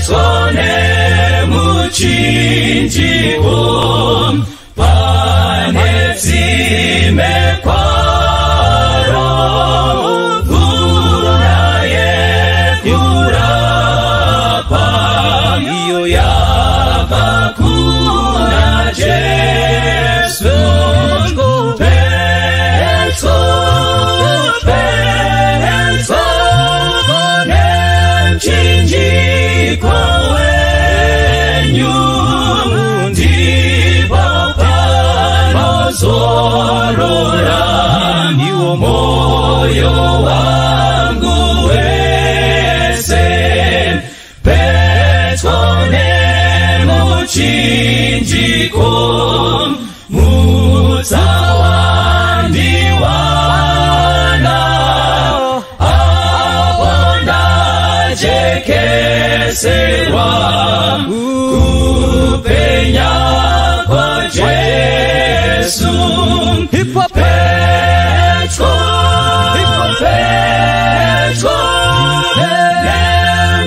Petone muchinjiko panetsi mekwaro vura yekurapa iyo yakakuna Jesu Chinjiko wenyu ndipo panozorora iwo moyo wangu wese petone muchinjiko mutsawandiwana jekeserwa kupenya kwa Jesu Petro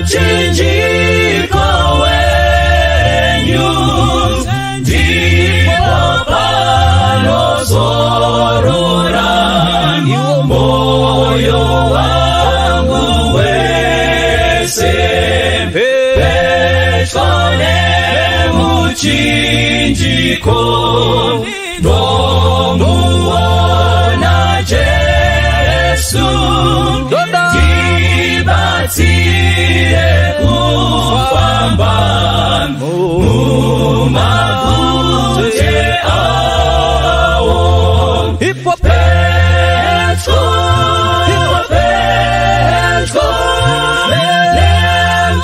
nemchinjiko wenyu ndipo panozorora moyo wangu Petone muchinjiko nomuona Jesu tibatsire kufamba mumabute awo Petro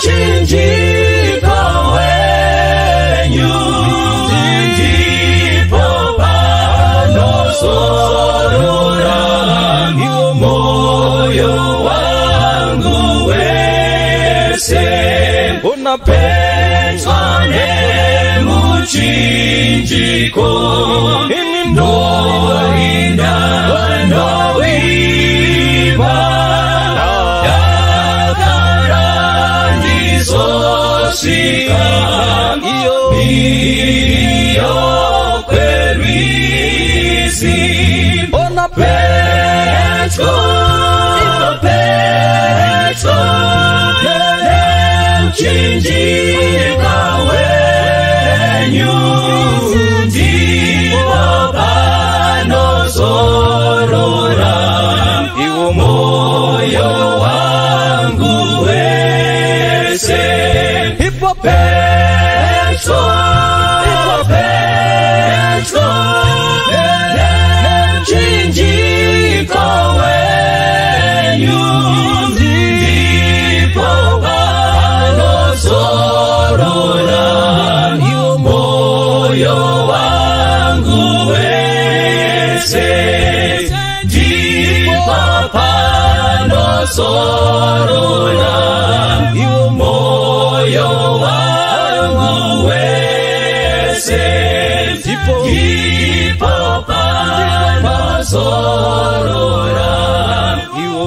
Chinjiko wenyu ndipo panozorora moyo wangu wese Petone muchinjiko noinda noiva Sosika iyo kwerisi ona Petro chinjika wenyu ndipo panozorora iwo moyo wangu wese Petro chinjiko wenyu ndipo panozorora moyo wangu wese ndipo panozorora moyo wangu wese ndipo panozorora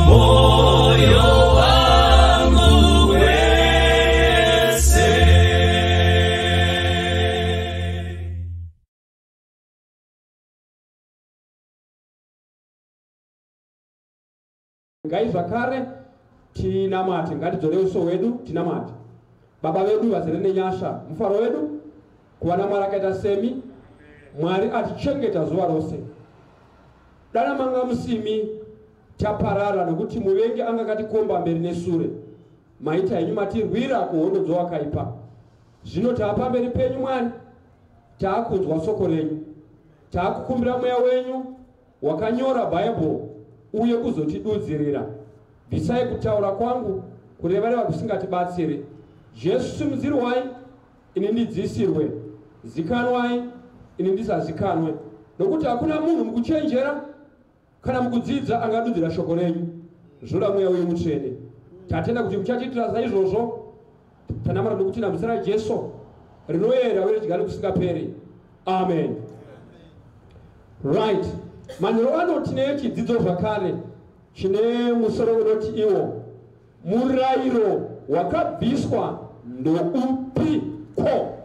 moyo wangu wese. Ngai zvakare tinamate ngatidzore uso wedu tinamate baba vedu vazere nenyasha mufaro wedu kuwana Mwari akaita semi Mwari atichengeta zuva rose dana manga musimi taparara nekuti muvengi anga katikomba mberi nesure maita yenyu matirwira kuhondo dzowakaipa zvino taapa mberi penyu Mwari taakunzwa soko renyu taakukumbira mweya wenyu wakanyora Bible uye kuzotidudzirira bvisai kutaura kwangu kureva kusingatibatsiri Jesu simudzirwai ini ndidzisirwe zikanwai ini ndisazikanwe nokuti hakuna munhu mukuchenjera kana mukudzidza angadudzira shoko renyu zvoda mweya wenyu mutsvene tatenda kuti muchachitira saizvozvo tanamara nokuti namuzita raJesu rinoyera uye richigare kusingaperi amen. Right, manhero ano tine chidzidzo zvakare chine musoro unoti iwo murairo wakabviswa noupi ko.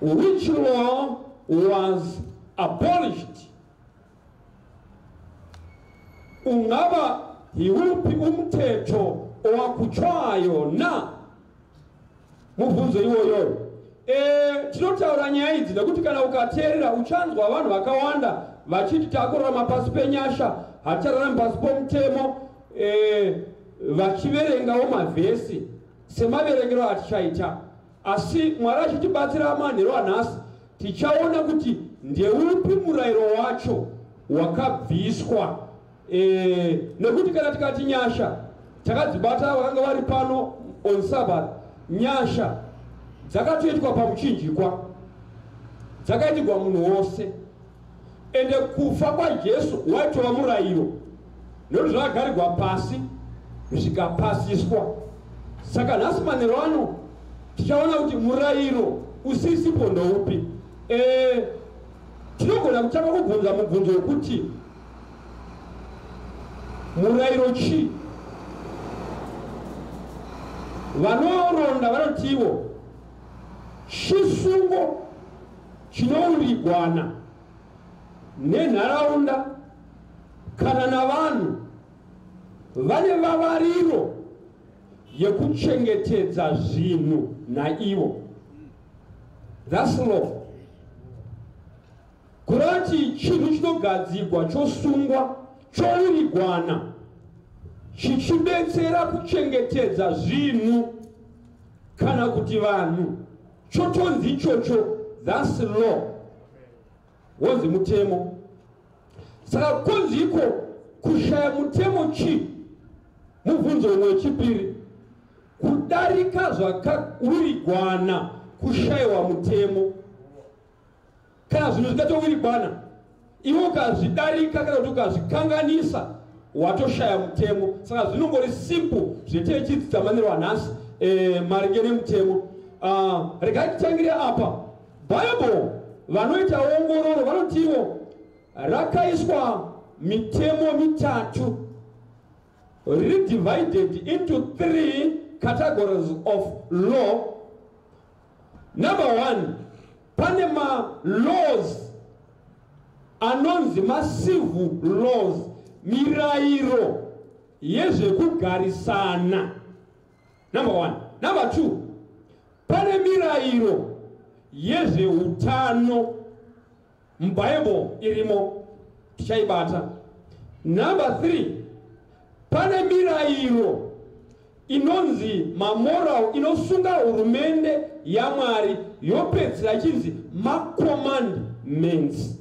Which law was abolished? Ungaba hiupi umthetho owakhutshwayo na? Mubvunzo iwoyo. Tinotaura nyaya idzi nekuti kana ukateerera uchanzwa vanhu vakawanda vachiti takurarama pasi penyasha, hatichararami pasi pomutemo, vachiverengawo mavhesi semaverengero atichaita. Asi Mwari achitibatsira manheru anhasi tichaona kuti ndeupi murayiro wacho wakabviswa. Nekuti kana tikati nyasha takadzibata vakanga vari pano on Sabbath, nyasha dzakatoitwa pamuchinjikwa, dzakaitirwa munhu wose, ende kufa kwaJesu waitova murayiro nekuti zvakagarirwa pasi zvikapasiswa. Saka nhasi manheru ano tichaona kuti murayiro usisipo ndoupi. Tinogona kutanga kubvunza mubvunzo wekuti murayiro chi? Vanoronda vanotiwo chisungo chinourigwana nenharaunda kana navanhu vane vavariro yekuchengetedza zvinhu naivo. That's law. Kurati chinhu chinogadzigwa, chosungwa, chourigwana chichidetsera kuchengetedza zvinhu kana kuti vanhu, chotonzi ichocho. That's law. Wonzi mutemo. Saka konziko kushaya mutemo chi? Mubvunzo wechipiri. Kudarika zvakaurigwana kushayiwa mutemo. Kana zvinhu zvikatourigwana iwo ukazvidarika kana kuti ukazvikanganisa watoshaya mutemo. Saka zvinongori simple zveteichidzidza manheru anhasi maringe nemutemo. Regai titangire apa. Bible vanoita ongororo vanotiwo rakaiswa mitemo mitatu, divided into 3 categories of law. Number 1, pane laws anonzi civil laws, mirayiro yezvekugarisana. Number 1. Number 2, pane mirayiro yezveutano. Mbible irimo tichaibata. Number 3, pane mirayiro inonzi mamoral, inosunga hurumende yaMwari, yopedzera chinzi macommandments.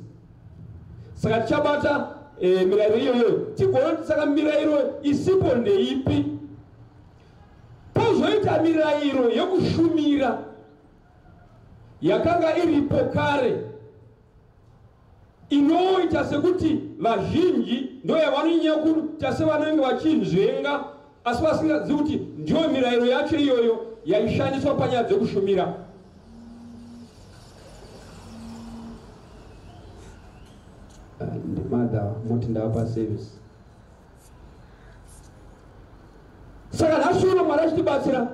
Saka tichabata mirayiro iyoyo tigoona saka mirayiro isipo ndeipi. Pozoita mirayiro yekushumira yakanga iripo kare, inoita sekuti vazhinji ndo yavanonyanya kuita sevanenge vachinzvenga asi vasingazivi kuti ndiyo mirayiro yacho iyoyo yaishandiswa panyaya dzekushumira. Mother mutindapa service. Saka nhasi uno Mwari achitibatsira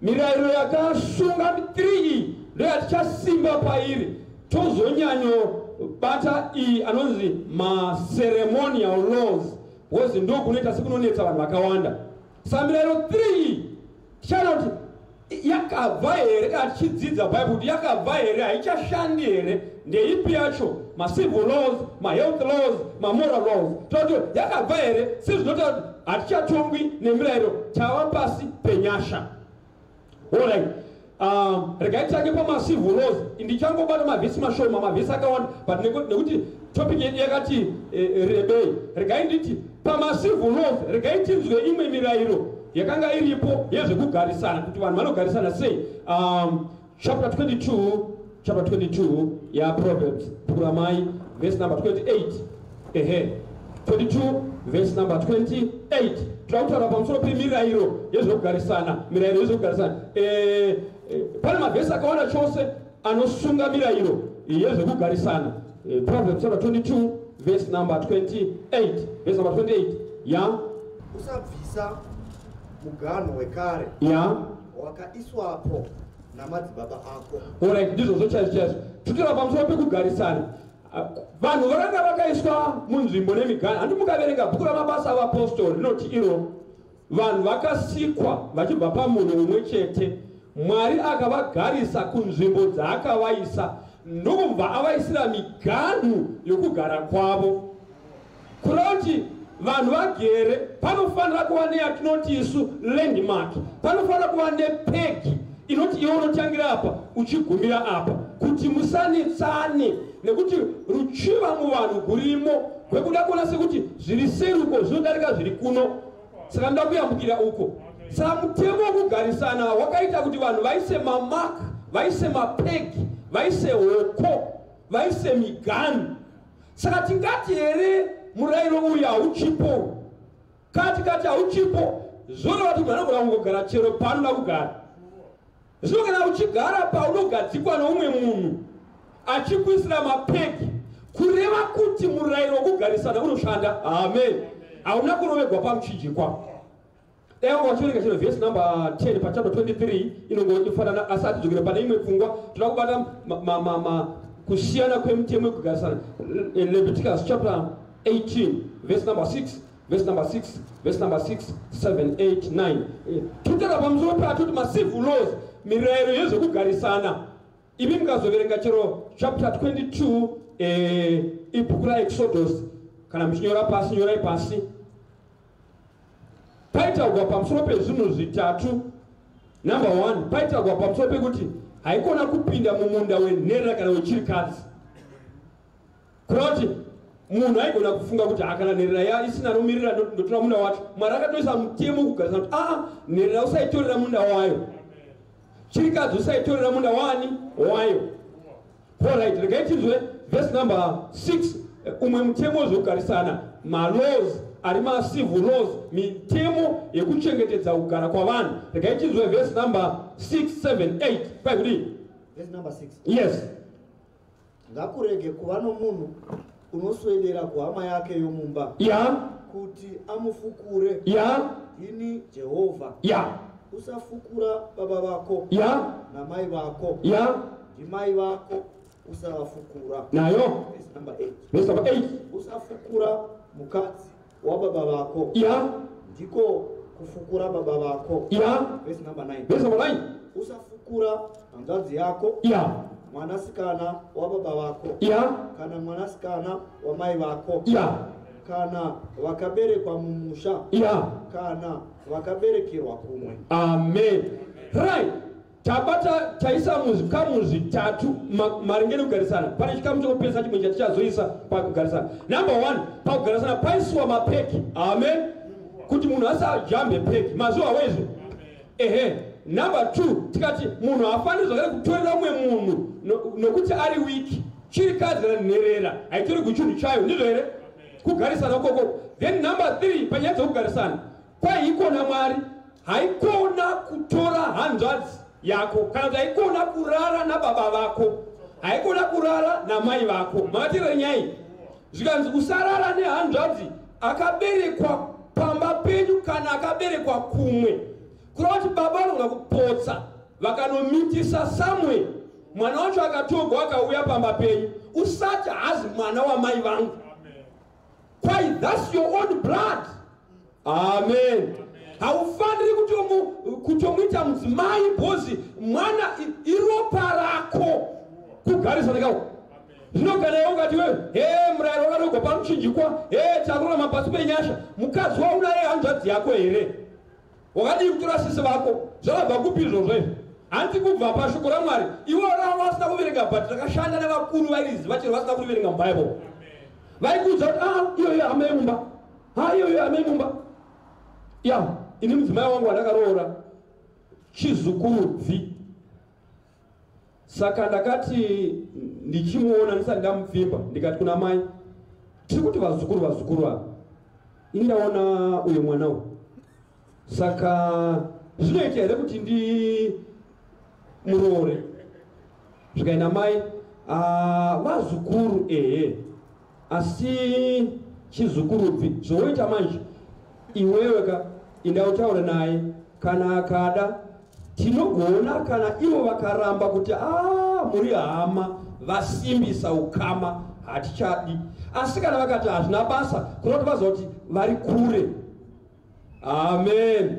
mirayiro yakasunga 3 ndo yatichasimba pairi. Tozonyanyo bata anonzi ceremonial laws, because ndo kunoita sekunonetsa vanhu vakawanda. Saka mirayiro 3 tichaona kuti yakabva here kana tichidzidza Bible kuti yakabva here, haichashandi here. Ndeipi yacho? Civil laws, health laws, moral laws. Toto yakabva here sezvinota kuti hatichatongwi nemirayiro, tava pasi penyasha. Alright. Regai titange civil laws. Ndichangobata mavhesi mashoma, mavhesi akawanda, but nekuti topic yedu yakati rebei. Regai nditi civil laws, regai tinzwe imwe mirayiro yakanga iripo yezvekugarisana kuti vanhu vanogarisana sei. Chapter 22 ya Proverbs, Puramai, verse number 28. 22 verse number 28. Tutautaura pamusoro pemirayiro yezvekugarisana, mirayiro yezvekugarisana. Pane mavhesi akawanda chose anosunga mirayiro yezvekugarisana. Proverbs chapter 22 verse number 28. Verse number 28. Ya. Usabvisa mugano wekare ya wakaiswapo namadzibaba ako. Alright, ndizvo zvochaizvo tutira pamusoro pekugarisana. Vanhu vakanga vakaiswa munzvimbo nemigano. Handi mukaverenga bhuku ramabasa avapostori rinoti iro vanhu vakasikwa vachibva pamunhu umwe chete, Mwari akavagarisa kunzvimbo dzaakavaisa ndokubva avaisira miganu yokugara kwavo. Kureva kuti vanhu vagere panofanira kuva neyatinoti isu landmark, panofanira kuva nepegi inoti iwe unotangira apa uchigumira apa kuti musanetsane, nekuti ruchiva muvanhu gurimo kwekuda kuona sekuti zviri seruko zvinodarika zviri kuno, saka ndoda kuyambukira uko. Saka mutemo wokugarisana wakaita kuti vanhu vaise mamaka, vaise mapegi, vaise hoko, vaise miganu. Saka tingati here murairo uyu hauchipo, kati hauchipo, zvoreva kuti munhu anogona kungogara chero paanoda kugara. Zvino kana uchigara paunogadzikwa neumwe munhu achikuisira mapegi, kureva kuti murairo wokugarisana unoshanda. Amen. Hauna kurovegwa pamuchinjikwa. Dai wachiverenga chero verse number 10 pachapter 23 inongofanana, asi atidzokere pane imwe pfungwa. Toda kubata kusiyana kwemutemo wekugarisana. Leviticus chapter 18 verse number 6, verse number 6, verse number 6, 7, 8, 9. Tutera pamusoro patoti masivu laws, mirayiro yezvekugarisana. Ivi mukazoverenga chero chapter 22 ibhuku raExodus, kana muchinyora pasi nyorai pasi. Paitagwa pamusoro pezvinhu zvitatu. Number 1, paitagwa pamusoro pekuti haikona kupinda mumunda wenherera kana wechirikadzi. Kureva kuti munhu aigona kufunga kuti kana nherera isina nomirira ndotora munda wacho. Mwari akatoisa mutemo wokugarisana kuti nherera usaitorera munda wayo, chirikadzi usaitorera munda wani wayo. Alright, regai tinzwe verse number 6, umwe mutemo wezvekugarisana, malaws ari macivil laws, mitemo yekuchengetedza kugara kwavanhu. Regai tinzwe verse number 6, 7, 8. Paikuti verse number 6. Yes. Ngakurege kuva nomunhu unoswedera kuhama yake yomumba kuti amufukure. Ini Jehovha. Usafukura baba vako namai vako, ndimai vako usavafukura. Nayo verse number 8. Verse number 8. Usafukura mukadzi wababa vako, ndiko kufukura baba vako. Verse number 9. Verse number 9. Usafukura hanzvadzi yako, mwanasikana wababa vako, kana mwanasikana wamai vako, kana vakaberekwa mumusha, kana vakaberekerwa kumwe. Amen. Right. Tabata taisa muzikamu zvitatu maringe nekugarisana. Pane chikamu chokupedzisa chimwe chatichazoisa pakugarisana. Number 1, pakugarisana paiswa mapeki. Amen. Kuti munhu asajambe peki mazuva wezvo. Number 2, tikati munhu hafaniri zvakare kutorera umwe munhu nokuti ari wiki, chirikadzi kana nherera haitori kuchinhu chayo, ndizvo here kugarisana ukoko. Then number 3, panyaya dzekugarisana kwaikona Mwari haikona kutora hanzvadzi yako, kana kuti haikona kurara nababa vako, haikona kurara namai vako. Makatire nyai zvikanzi usarara nehanzvadzi akaberekwa pamba penyu kana akaberekwa kumwe. Kureva kuti baba vanogona kupotsa vakanomitisa Samuel, mwana wacho akatorwa akauya pamba penyu, usati hazi mwana wamai vangu. Kwai that's your own blood. Amen. Haufaniri kutomuita mudzimai bhozi mwana iropa rako kugarisana kako. Zvino kana iwe ungati wewe murairo wakatogwa pamuchinjikwa, takurora mapasi penyasha, mukadzi waunaye hanzvadzi yako here? Wakadii kutora sisi vako? Zvakabva kupi izvozvo? Handi kubva pashoko raMwari. Ivo rava vasina kuverenga, but takashanda nevakuru vairizi vachiri vasina kuverenga muBhayibheri. Vaikudza kuti iyoyo hama yemumba, iyoyo hama yemumba. Ini mudzimai wangu wandakaroora chizukurubvi. Saka ndakati ndichimuona ndisati ndamupfimba, ndikati kuna mai, tiri kuti vazukuru ava indaona uyo mwana uyu. Saka zvinoita here kuti ndimuroore? Zvikaenda mai, vazukuru asi chizukurubvi zvoita manje iwewe ka indautaura naye kana akada tinogona kana ivo vakaramba kuti muri hama vasimbisa ukama hatichadi. Asi kana vakati hazvina basa kunoti vaziva kuti vari kure. Amen.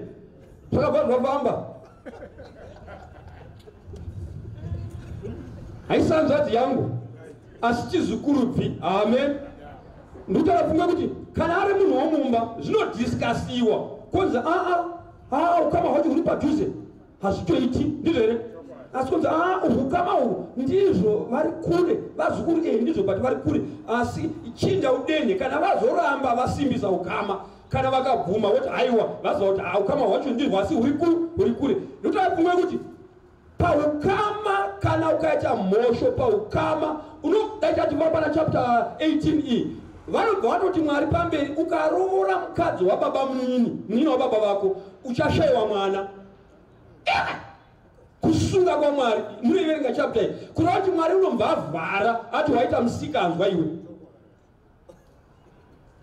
Zvakabva zvafamba. Haisanzvadzi yangu asi chizukuru. Amen. Ndikutafunga kuti kana ari munhu womumba zvinodhiskasiwa kunzi ukama hwacho huri padhuze hazvitoiti ndizvo here. Asi kunzi ukama uhu ndizvo vari kure vazukuru ndizvo bati vari kure. Asi chinja udenye kana vazoramba vasimbisa ukama kana vakabvuma kuti haiwa vaziva kuti ukama hwacho ndizvo asi huri kure. Ndikutafunga kuti paukama kana ukaita mhosho paukama unodaitati vapana chapter 18e vanobva vatoti Mwari pamberi ukaroora mukadzi wababa munini wababa vako uchashayiwa mwana. Kusunga kwa Mwari munoverenga chapter iyi kureva kuti Mwari unomva avhara ati waita musikanzwa iwe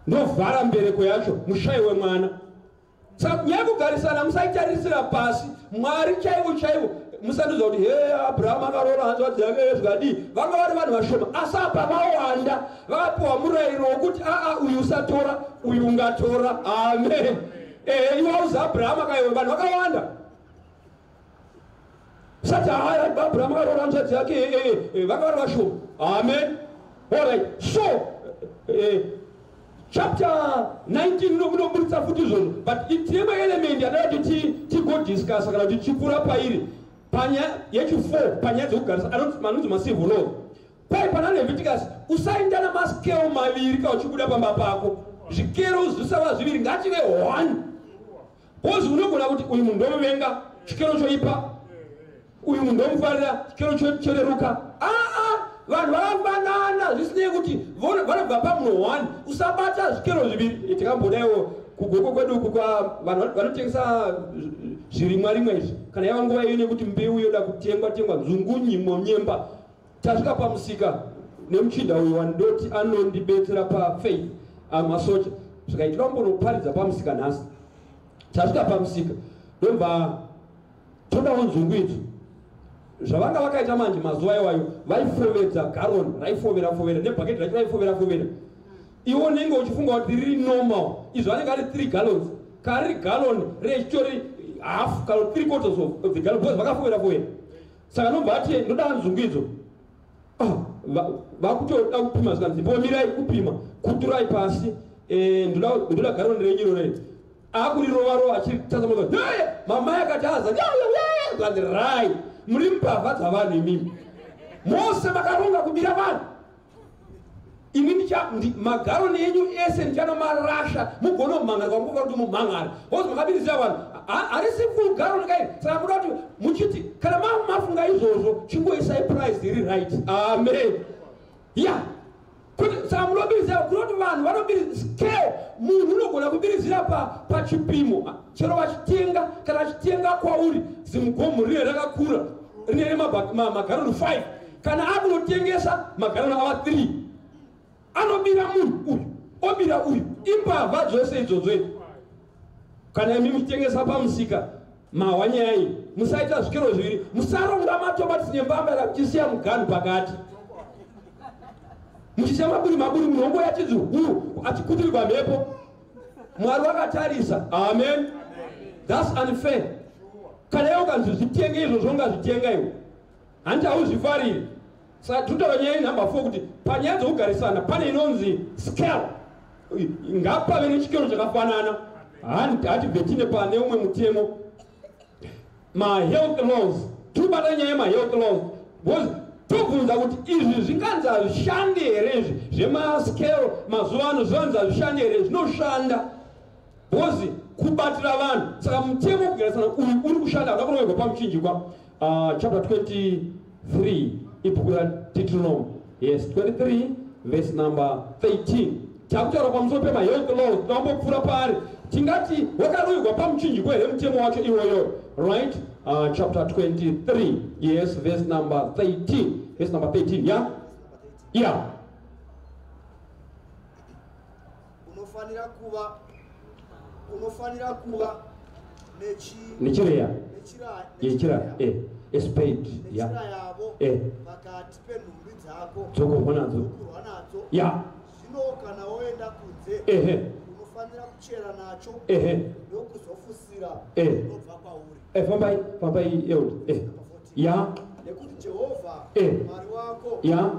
ndovhara mbereko yacho mushayiwe mwana. Saka nyaya kugarisana musaitarisira pasi Mwari chaivo musandiudza kuti Abrahama akaroora hanzvadzi yake zvikadii. Vanga vari vanhu vashoma asi apa vawanda vakapiwa murairo wokuti uyu usatora uyu ungatora. Amen. Iwauza Abrahama kaiwe vanhu vakawanda sati Abrahama akaroora hanzvadzi yake vanga vari vashoma. Amen. Alright. So chapter 19 munoburitsa futi izvozvo but tine maelementi adada kuti tigodiscasa kana kuti tichipfuura pairi panyaya yechi4 panyaya dzekugarisa manonzi macivil law. Pai pana Leviticus usaenda namaskeo maviri kana uchibuda pamba pako zvikero zvisava zviviri ngative 1 bozi unogona kuti uyu munhu ndomuvenga chikero choipa uyu munhu ndomufarira chikero choreruka. Vanhu vakafanana zvisinei kuti vanobva pamunhu 1 usabata zvikero zviviri. Tikambodaiwo kugoko kwedu uku kwa vanhu vanotengesa zvirimwa rimwe izvi kana yava nguva iyo nekuti mbeu yoda kutengwa nzungu nyimo nyemba tasvika pamusika nemuchinda uyu wandoti anondibetsera pafaith masocha zvikaitika mbonoparidza pamusika nhasi tasvika pamusika ndobva todawo nzungu idzi zvavanga vakaita manje mazuva iwayo vaifovedza garoni raifovera nebhaketi racho raifovera iwo nenge uchifunga kuti riri normal izvo anenge ari 3 gallons kari galoni rechitori half kana 3/4 of the gallon because vakafovera. Saka nobva ati ndoda nzungu idzo vakutoda kupima zvikanzi mbomirai kupima kuturai pasi ndoda garoni renyiro rei akurirovaro achitazamua mamai akati aza kanzi rai muri mbavha dzavanhu imimi mose makaronga kubira vanhu ini magaroni enyu ese ndichanomarasha mugonomhangara kwamuva kuti mumhangara ozi makabirizira vanhu harisi full garoni kai. Saka muda kuti muchiti kana mafunga izvozvo chingoisai price iri right. Amen. Kuti saka munobirizira kunoti vanhu vanobiriza scale munhu unogona kubirizira pachipimo chero vachitenga kana achitenga kwauri zimugomo rine rakakura rine magaroni 5 kana akunotengesa magaroni ava 3 anobira munhu uyu obira uyu imbavha dzose idzodzo kana imi muchitengesa pamusika mahwanyai musaita zvikero zviviri musaronga matomatisi nembambara muchisiya muganu pakati muchisiya maburi munhongo yachidzi achikutirwa mhepo. Mwari wakatarisa. Amen. That's unfair. Kana iwe ukanzi zvitenge izvo zvongazvitenga iwe handi hauzvifariri. Saka tinotaura nyaya number 4 kuti panyaya dzekugarisana pane inonzi scale ngapave nechikero chakafanana hatibve tine pane umwe mutemo mahealth laws tobata nyaya yemahealth laws because tobvunza kuti izvi zvinganzi hazvishandi here izvi zvemascale mazuva ano zvanzi hazvishandi here zvinoshanda because kubatira vanhu. Saka mutemo wekugarisana uyu uri kushanda hada kurongerwa pamuchinjikwa chapter 23 ibhuku raDeuteronomy 23 verse number 13 takutaura pamusoro pemahealth laws tinombopfuura paari tingati wakarovererwa pamuchinjikwa here mutemo wacho iwoyo right. Chapter 23 yes verse number 13 verse number 13 yeah unofanira kuva Nichirea. A spade. Yeah. Toko honazo. Yeah. Fambai yeah. Yeah.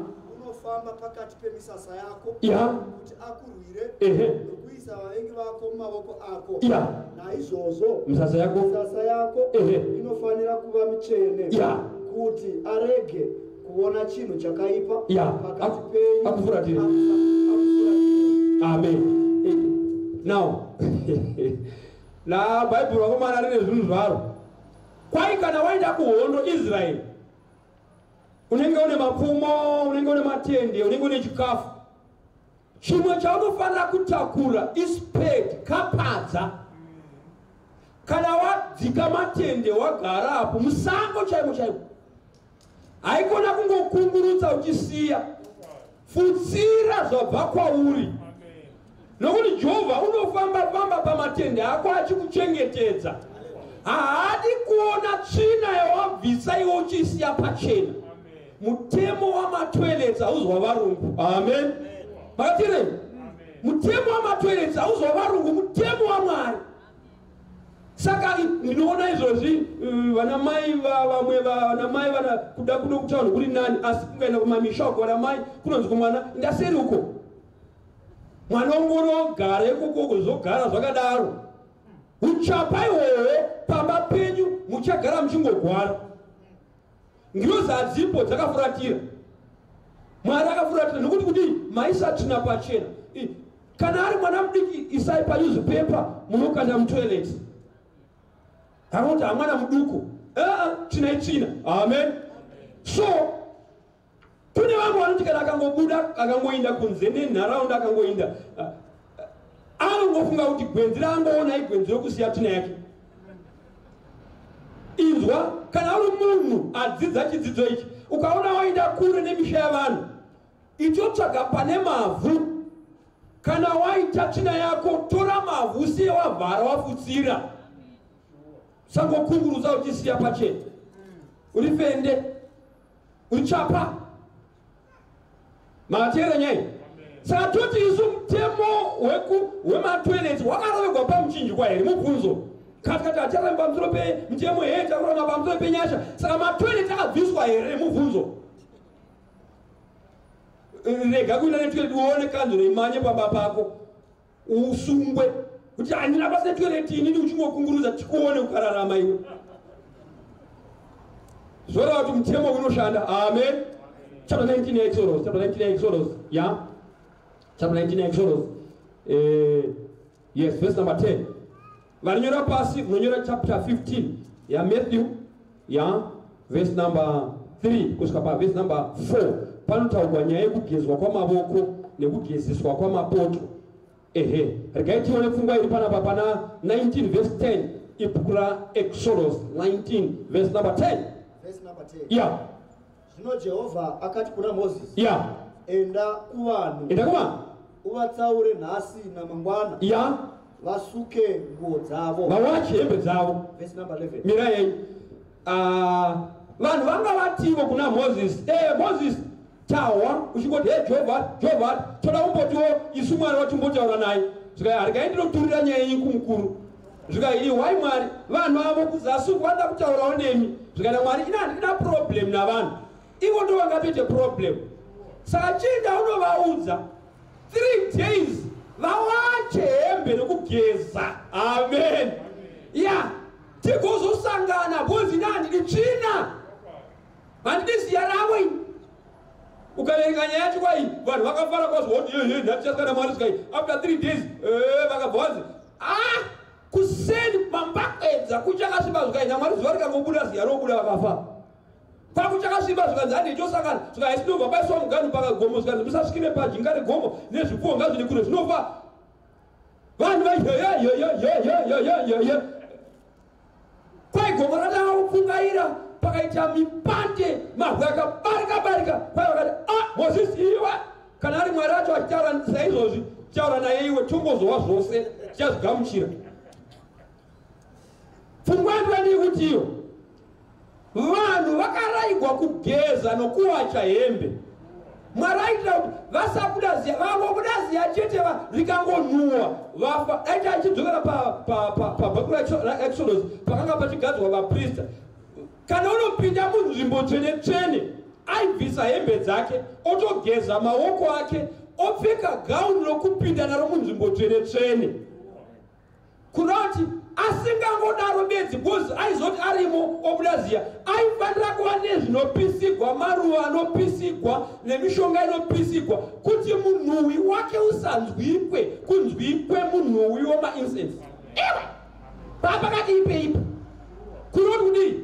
Unofamba pakati pemisasa yako kuti akurwire nokuisa vavengi vako mumavoko ako naizvozvo misasa yako inofanira kuva michene kuti arege kuona chinhu chakaipa pakati penyu akufuratire. Amen. Now na Bible vakomana rine zvinhu zvaro kwai kana waenda kuhondo Israel unenge une mapfumo, unenge une matende, unenge une chikafu. Chimwe chaunofanira kutakura ispade, kapadza. Kana wadzika matende wagara hapo musango chaimo. Haikona kungokungurudza uchisiya. Futsira zvabva kwauri. Nokuti Jehovha unofamba pamatende ako achikuchengetedza. Haadi kuona tsvina yawabvisa iwe uchisiya pachena. Mutemo wa matoilets hauzwa varungu. Amen. Makatire. Mutemo wa matoilets hauzwa varungu, mutemo wa Mwari. Saka ndinoona izvozvi vana mai vamwe vana mai vana kuda kutaura kuri nani asi kungaenda kumamisha uko vana mai kunonzi mwana ngaseri uko. Mwana ungorogara ikoko kuzogara zvakadaro. Uchapa iwewe pamba penyu muchagara muchingogwara. Ngiroza adzipo dzakafuratira. Mwari akafuratira nokuti kuti maisa tsvina pachena. Kana ari mwana mudiki isai pa newspaper munokanda mutoilet. Hakuti mwana muduku. Tsvina. Amen. So kune vamwe vanoti kana akangobuda akangoinda kunze nenharaunda akangoinda anongofunga kuti gwenzi rangoona igwenzi rokusiya tsvina yake. Inzwa kana uri munhu adzidza chidzidzo ichi ukaona waenda kure nemisha yavanhu ichotsvaga pane mavhu. Kana waita tsvina yako tora mavhu usiye wavhara wafutsira. Sangokungurudza uchisiya pachena. Uri fende uri chapa matera nyai. Saka toti isu mutemo wematoilets wakarovegwa pamuchinjikwa here mubvunzo. Kati acharamba pamusoro pemutemo here takuramba pamusoro penyasha. Saka matoilet akabviswa here mubvunzo. Rega kuenda netoilet uone kanzuro imanye pamba pako usungwe kuti handina basa netoilet inini uchingokungurudza tikuone ukararama iwe. Zvoreva kuti mutemo unoshanda. Amen. Chapter 19 Exodus. Chapter 19 Exodus. Yeah. Chapter 19 Exodus. Yes, verse number 10. Varinyora pasi, munonyora chapter 15. Yeah, Matthew. Yeah, verse number 3. Kusukapa verse number 4. Panotaurwa nyaya yekugezwa kwamavoko nekugezeswa kwamapoto. Regai tione pfungwa iri panapa pana 19 verse 10. Ibhuku Exodus 19 verse number 10. Verse number 10. Yeah. Zvino Jehovha akati kuna Moses. Yeah. Enda kuvanhu. Uvatsaure nhasi namangwana. Yeah. Vasuke nguo dzavo. Vawache hembe dzavo. Verse number 11. Mirai. Vanhu vanga vativo kuna Moses. Moses tawa uchingoti Jehovha toda umbotiwo isu Mwari watimbotaura naye. Zvika arikai ndinoturira nyaya iyi kumukuru. Zvika iyi wai Mwari vanhu avo kuzasuku vanda kutaurawo nemi. Zvika Mwari ina problem navanhu. Ivo ndo vangapete problem. Saka chinda unovaudza 3 days vawache hembe nekugeza. Amen. Yeah. Tigozosangana bhozi nani itsvina. Handidi ziya ravo iyi. Ukaverenga nyaya yacho kwai vanhu vakafara kwazvo kuti ndatichaskana Mwari skai after 3 days vakabvazi kuseni mambakedza kuchakasviba zvikai naMwari zuva rikangobuda ziya robuda vakafa. Kwakuchakasviba zvikanzi handi chosangana zvikai sinobva paiswa muganu pakagomo zvikanzi musasvikire pajinga regomo nezvipfuwo ngazvine kure zvinofa. Vanhu vai kwai gomo ratanga kupfungaira pakaita mipande mavhu akabarika kwai vakati Moses iwe kana ari Mwari acho achitaura saizvozvi taura naye iwe tongozowa zvose tichazvigamuchira. pfungwa yangu ndikutiyo vanhu vakaraigwa kugeza nokuwacha hembe. Mwaraita kuti vasabuda ziya, vangobuda ziya chete rikangonuwa vafa. Aita achidzokera pabhuku raExodus pakanga pachigadzwa vaprista. Kana unopinda munzvimbo tsvene aibvisa hembe dzake, otogeza maoko ake, opfeka gauni rokupinda naro munzvimbo tsvene. Kunoti asingangodaro bedzi because aizoti arimo obuda ziya, aifanira kuva nezvinopisigwa, maruva anopisigwa nemishonga inopisigwa kuti munhuwi wake usanzwikwe kunzwikwe munhuwi wamaincense. Iwe papakati ipe kunoti kudii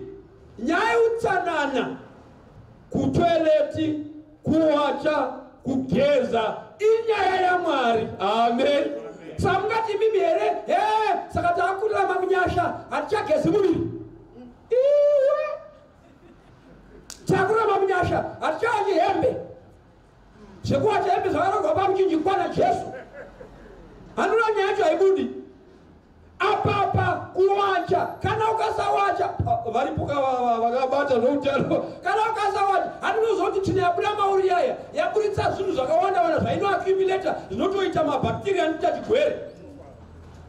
nyaya utsanana, kutoileti, kuwacha, kugeza inyaya yaMwari. Amen. Samungati mimi here saka takurira maminyasha hatichagezi muviri. Iwe takurira maminyasha hatichaji hembe, zvekuwacha hembe zvakarogwa pamuchinjikwa naJesu. Hanura nyaya yacho haibudi apapa kuwacha. Kana ukasawacha varipuka vakabata noutano, kana ukasawacha handinozoti tsvina yabuda mauri yaya yaburitsa zvinhu zvakawanda zvainoaccumulata zvinotoita mabhakteria anotachigwere.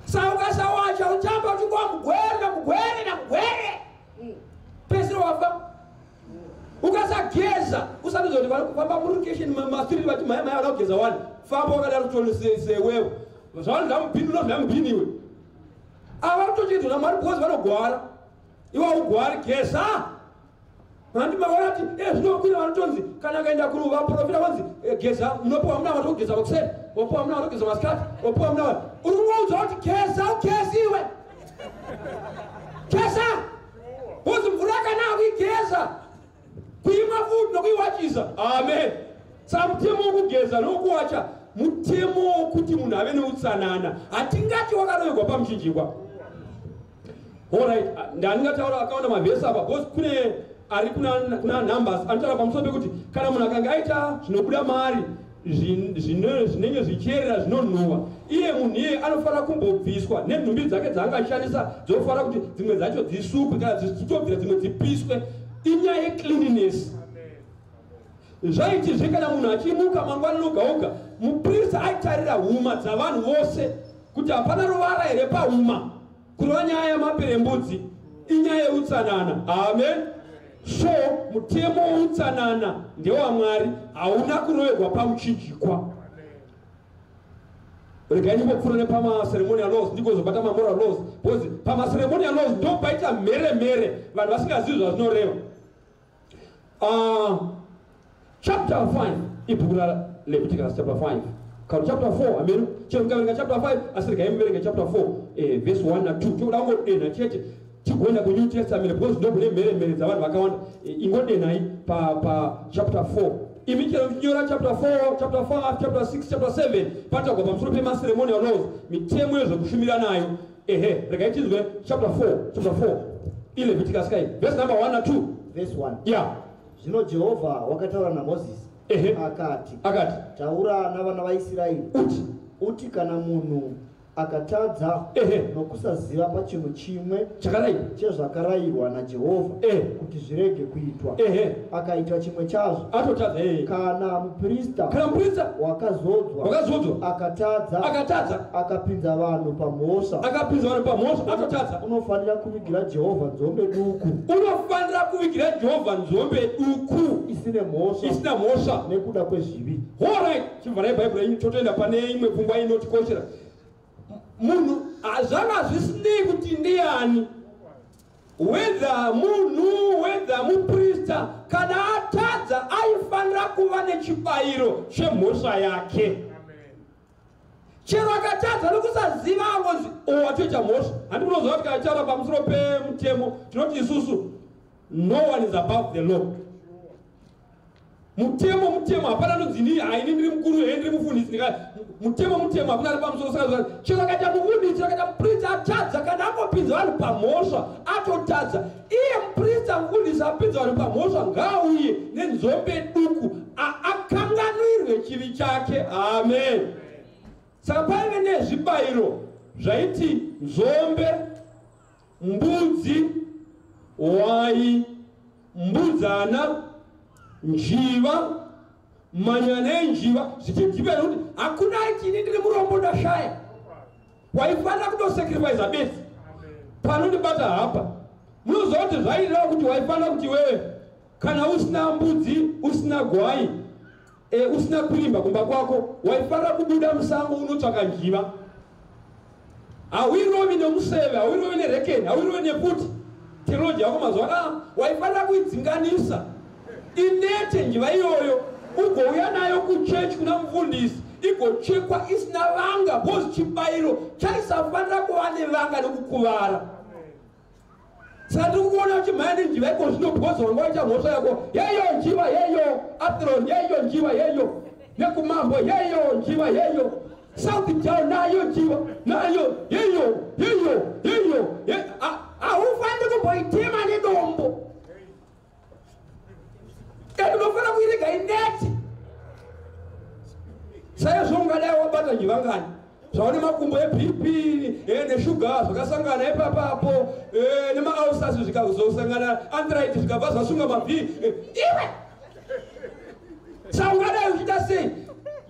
Saka ukasawacha uchamba uchingwa mugwere pesiro wafa. Ukasageza usandizoti vari kufamba murikesheni mastriti vati mai vada kugeza wani famba wakadaro tosewewo zvavanhu zvamubhini unozvamubhini iwe avakutochiti naMwari because vanogwara iwe ugwari geza. Handimaona kuti zvinokwira vanotonzi kana akaenda kuvaprofita vanzi geza unopiwa muna vatogeza vakuseni, opiwa muna vatogeza masikati, opiwa muna uri kuudza kuti geza ugezi iwe geza because mvura yakanaka kuigeza kuimwa futi nokuiwachisa. Amen. Saka mutemo wokugeza nokuwacha mutemo wokuti munhu ave neutsanana. Hatingati wakaroverwa pamuchinjikwa. Alright, ndandingataura akaona mavhesi apa because kune ari kuna numbers anotaura pamusoro pekuti kana munhu akanga aita zvinobuda maari zvinenge zvichierera zvinonhuhwa, iye munhu iye anofanira kumbobviswa nenhumbi dzake dzaangashandisa dzofanira kuti dzimwe dzacho dzisukwe kana dzichitobvira dzimwe dzipiswe. Inyaya yecleanliness. Zvaitizve kana munhu achimuka mangwana noga muprista aitarira huma dzavanhu vose kuti hapana ruvara here pahuma, kureva nyaya yamaperembudzi. Inyaya yeutsanana. Amen. So mutemo woutsanana ndewaMwari, hauna kuroverwa pamuchinjikwa. Regai ndimbopfuura nepamaceremonial laws ndikozobata mamoral laws because pamaceremonial laws ndopaita mhere vanhu vasingazivi zvazvinoreva. Chapter 5 ibhuku raLeviticus chapter 5. Kana chapter 4 ameno chemkaverenga chapter 5 asi regai muverenga chapter 4 verse 1 na 2 toda kungodena chete tigoenda kuNew Testament because ndokune mhere dzavanhu vakawanda. Ingodenai pa chapter 4 imichero chapter 4 chapter 5 chapter 6 chapter 7 patagwa pamusoro pemaceremonial laws, mitemo yezvekushumira nayo. Regai tinzwe chapter 4 iLeviticus kai verse number 1 na 2 verse 1. Yeah. Zvino Jehovha wakataura naMozisi akati taura navana vaIsraeri uti kana munhu akatadza nokusaziva pachinhu chimwe chezvakarayirwa naJehovha kuti zvirege kuitwa akaita chimwe chazvo kana muprista wakazodzwa akatadza akapinza vanhu pamhosva unofanira kuvigira Jehovha nzombe duku isina mhosva nekuda kwezvivi. Alright, chimvarai Bhaibheri yenyu totoenda pane imwe pfungwa inotikoshera. Munhu zvanga zvisinei kuti ndiani, whether munhu whether muprista, kana atadza aifanira kuva nechibayiro chemhosva yake. Chero akatadza nokusaziva angozi watoita mhosva. Handinoziva kuti kana pamusoro pemutemo tinoti isusu no one is above the law. Mutemo hapana nozini haini ndiri mukuru ndiri mufundisi mutemo hapana ari pamusoro saka chero akaita mufundisi akaita muprista atadza kana angopinza vanhu pamhosva atotadza, iye muprista mufundisi apinza vanhu pamhosva ngaauye nenzombe duku akanganwirwe chivi chake. Amen. Saka paive nezvibayiro zvaiti nzombe mbudzi, wai, mbudzana, njiva, manyane njiva, zvichidhibhera kuti hakuna chini ndiri murombo ndashaya. Waifanira kutosacrifice besi. Panondibata hapa. Munoziva kuti zvaireva kuti waifanira kuti wewe kana usina mbudzi, usina gwai, usina kurimba kumba kwako, waifanira kubuda musango unotsvaka njiva. Hawirovi nemuseve, hawirovi nerekeni, hawirovi neputi. Theology yako mazuva waifanira kuidzinganisa. Inete njiva iyoyo ugouya nayo kuchechi kuna mufundisi igochekwa isina vanga bozi chibairo chaisafanira kuva nevanga nekukuvara. Saka ndiri kuona kuti mhandi njiva iko zvino bhozi wanga cha mhosva yako yeyo njiva yeyo Apron yeyo njiva yeyo nekumambo yeyo njiva yeyo South Town nayo njiva nayo yeyo haufaniri kumboitema nedombo. Unofana kuirega ineti. Saya zvongadai wabata njivangani. Zvaone makumbo eBP neshuga zvakasangana ipapapo nemaulcers zvikazosangana arthritis zvikabva zvasunga mabvi iwe. Saungadai uchita sei?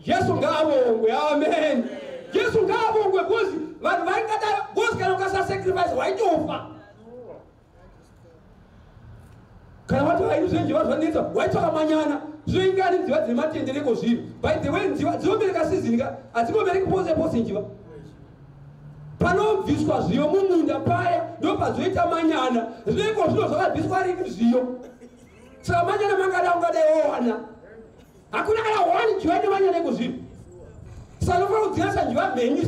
Jesu ngaavongwe. Amen. Jesu ngaavongwe because vanhu vaingada because kana ukasasacrifice waitofa. Kana watu wairuze njiva zvanetsa waitsvaka manyana zvoingani njiva dzine matendereko zviri. By the way njiva dzinobereka season hadzinobereki pose pose njiva. Panobviswa zviyo mumunda paya ndopadzoita manyana zvineko zvino zvakabviswa rini zviyo. Saka manyana mangada ungadai wowana. Hakuna kana wani njiva nemanyana eko zviri. Saka nofana kudzinasa njiva mhenyu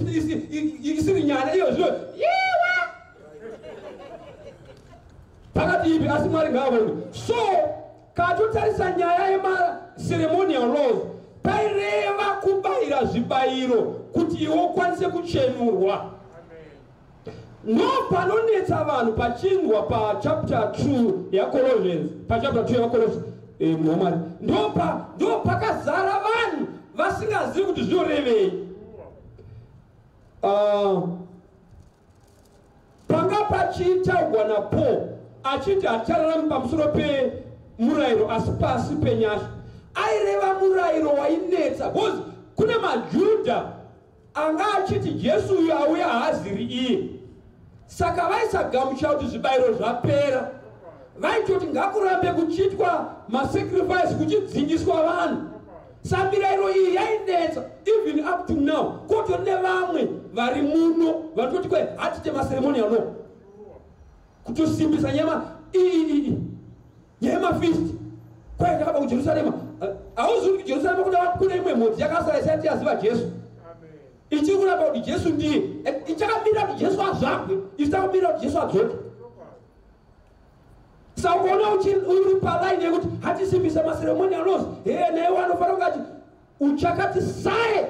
isiri nyana iyo zvino iwe. Pakati ipi asi Mwari ngaavongwe. So katotarisa nyaya yemaceremonial laws paireva kubayira zvibayiro kuti iwe ukwanise kuchenurwa. Panonetsa vanhu pachindwa pachapter 2 yaColossians, pachapter 2 yaColossians muMwari ndo pakazara vanhu vasingazivi kuti zvinorevei. Panga pachitaurwa naPaul achiti achararama pamusoro pemurairo asi pasi penyasha. Aireva murairo wainetsa because kune maJudha anga achiti Jesu uyu auya haaziri iye. Saka vaisagamuchira kuti zvibayiro zvapera. Vaitoti ngakurambe kuchitwa masacrifice kuchidzingiswa vanhu. Samirayiro iyi yainetsa even up to now. Kotori nevamwe vari muno vanototi kwe hatite maceremonial law. Kutosimbisa nyama nyama feast kwai takabva kuJerusarema. Hauzivi kuti Jerusarema kuna imwe mhodzi yakasara isati yaziva Jesu. Ichiri kuramba kuti Jesu ndiye ichakamira kuti Jesu azvakwe isitakamira kuti Jesu adzoke. Saka ukaona uri palaini yekuti hatisimbisa maceremonial laws naye wanofanira kungati uchakati saye.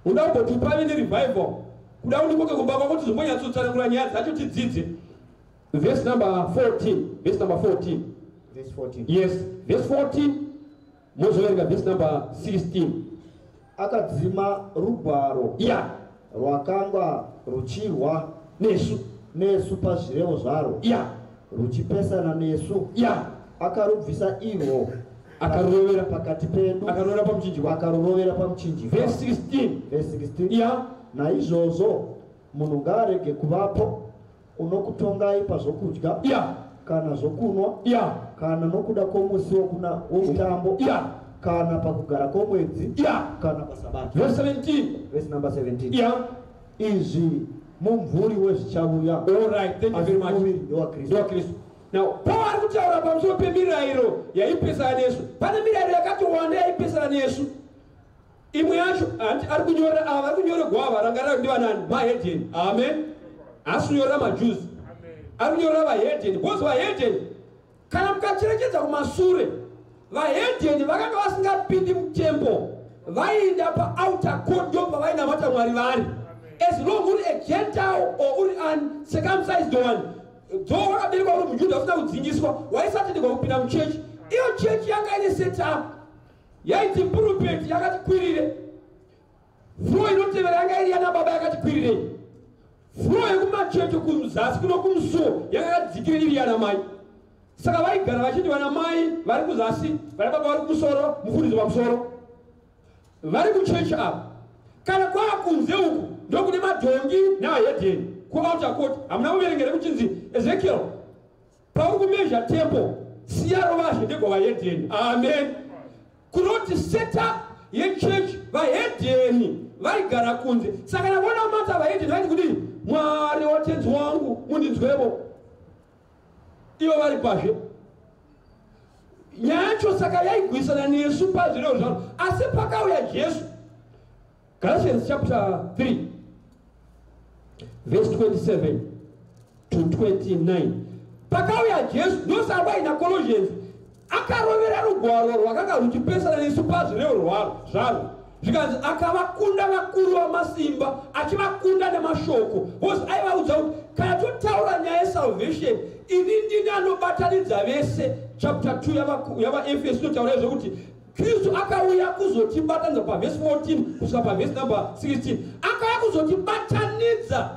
Uda kuti pave nerevival kuda unikoke kumba kwako kuti zombonyatsotsanangura nyaya dzacho tidzidze. Verse number 14. Verse number 14. Verse 14. Yes, verse 14. Mozoverenga verse number 16. Akadzima rugwaro rwakanga ruchirwa nesu pazvirevo zvaro ruchipesana nesu akarubvisa irwo akarurovera pakati pedu akarurovera pamuchinjikwa. Verse 16. Verse 16. Naizvozvo munhu ngaarege kuvapo unokutongai pazvokudya kana zvokunwa kana nokuda kwomusi womutambo kana pakugara kwomwedzi kana paSabata. Verse 17. Verse number 17. Izvi mumvuri wezvichauya. All right, thank you very much. Now, Paul ari kutaura pamusoro pemirayiro yaipesana nesu. Pane mirayiro yakati wanda yaipesana nesu. Imwe yacho ari kunyora gwava ranga ndivanani vahedheni. Amen. Asi kunyora maJews. Ari kunyora vahedheni. Because vahedheni kana mukacherechedza kumasure vahedheni vakanga vasingapindi mutemple vainda paouter court ndo pavainamata Mwari vari. As long uri a Gentile or uri uncircumcised one, though wakaberekwa uri muJudha usina kudzingiswa waisatendekwa kupinda muchechi. Iyo chechi yanga ine setup yaiti pulpit yakati kwirire. Floor inotevera yanga iri yana baba yakati kwirire. flow yekumacheto kumzasi kuno kumsuwo yakadzikira iri yana mai. Saka vaigara vachiti vana mai vari kuzasi, vana baba vari kumusoro, mufundisi pamusoro. Vari kuchechi apa. Kana kwakunze uku ndokune madhongi navahedheni. Kuouter court hamuna kuverengera kuchinzi Ezekiel pauri kumezha temple siya rovazhe ndegwavahedheni. Amen. Kunoti setup yechechi vahedheni vaigara kunze. Saka navona mata vahedheni vaiti kuti Mwari watenzi wangu mundinzwevo. Ivo vari pazve. Nyaya yacho saka yaigwisana nesu pazvireo zvaro. Asi pakauya Jesu. Galatians chapter 3 verse 27 to 29. Pakauya Jesu ndosaka vaina Colossians akarovera rugwaro rwakanga ruchipesana nesu pazvireo zvaro. Zvikanzi akavakunda vakuru vamasimba achivakunda nemashoko. Because aivaudza kuti kana totaura nyaya yesalvation ini ndini anobatanidza vese. Chapter 2 yavaEfeso inotaura zvekuti Kristu akauya kuzotibatanidza pavhesi 14 kusvika pavhesi number 16. Akauya kuzotibatanidza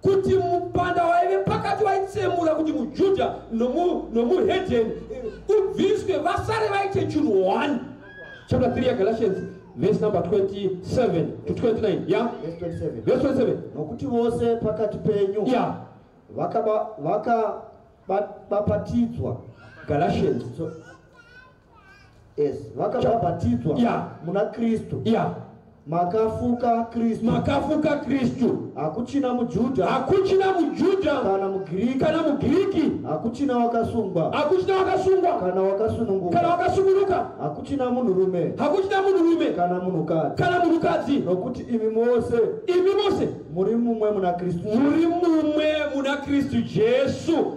kuti mupanda waive pakati vaitsemura kuti mujudha nomuhedheni ubviswe vasare vaite chinhu 1. Chapter 3 yaGalatians verse number 27 to 29. Yeah? Verse 27. Nokuti vose pakati penyu. Yeah. Vakabapatidzwa. Galatians. Yes. Vakabapatidzwa. Yeah. Muna Kristu. Yeah. Makafuka Kristu. Makafuka Kristu. Hakuchina mujudha. Hakuchina mujudha. Kana mugiriki. Kana mugiriki. Hakuchina wakasungwa. Hakuchina wakasungwa. Kana wakasununguka. Kana wakasungunuka. Hakuchina munhurume. Hakuchina munhurume. Kana munhukadzi. Kana munhukadzi. Nokuti imi mose muri mumwe muna Kristu. Muri mumwe muna Kristu Jesu.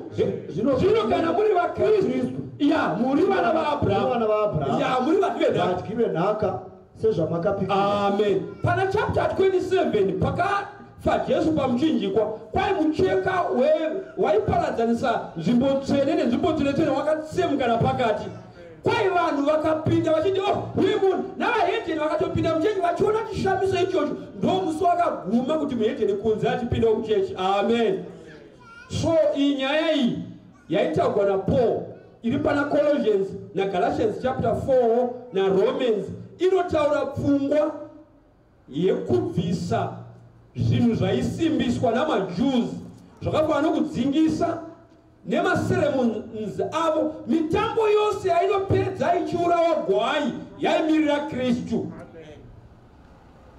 Zvino kana muri vaKristu. Ya, muri vana vaAbhurahama. Ya, muri vadyi venhaka. Amen. Pana chapter 27 pakafa Jesu pamuchinjikwa kwai mucheka waiparadzanisa nzvimbo tsvene nenzvimbo tsvene wakatsemuka napakati. Kwai vanhu vakapinda vachiti uyu munhu navahedheni vakatopinda muchechi vachiona chishamiso ichocho ndomusi wakaguma kuti muhedheni kunze achipinda kuchechi. Amen. So iyi nyaya iyi yaitaurwa naPaul iri pana Colossians naGalatians chapter 4 naRomans inotaura pfungwa yekubvisa zvinhu zvaisimbiswa namaJews zvakafanana nokudzingisa nemaseremons avo. Mitambo yose yainopedza ichiurawa gwai yaimirira Kristu.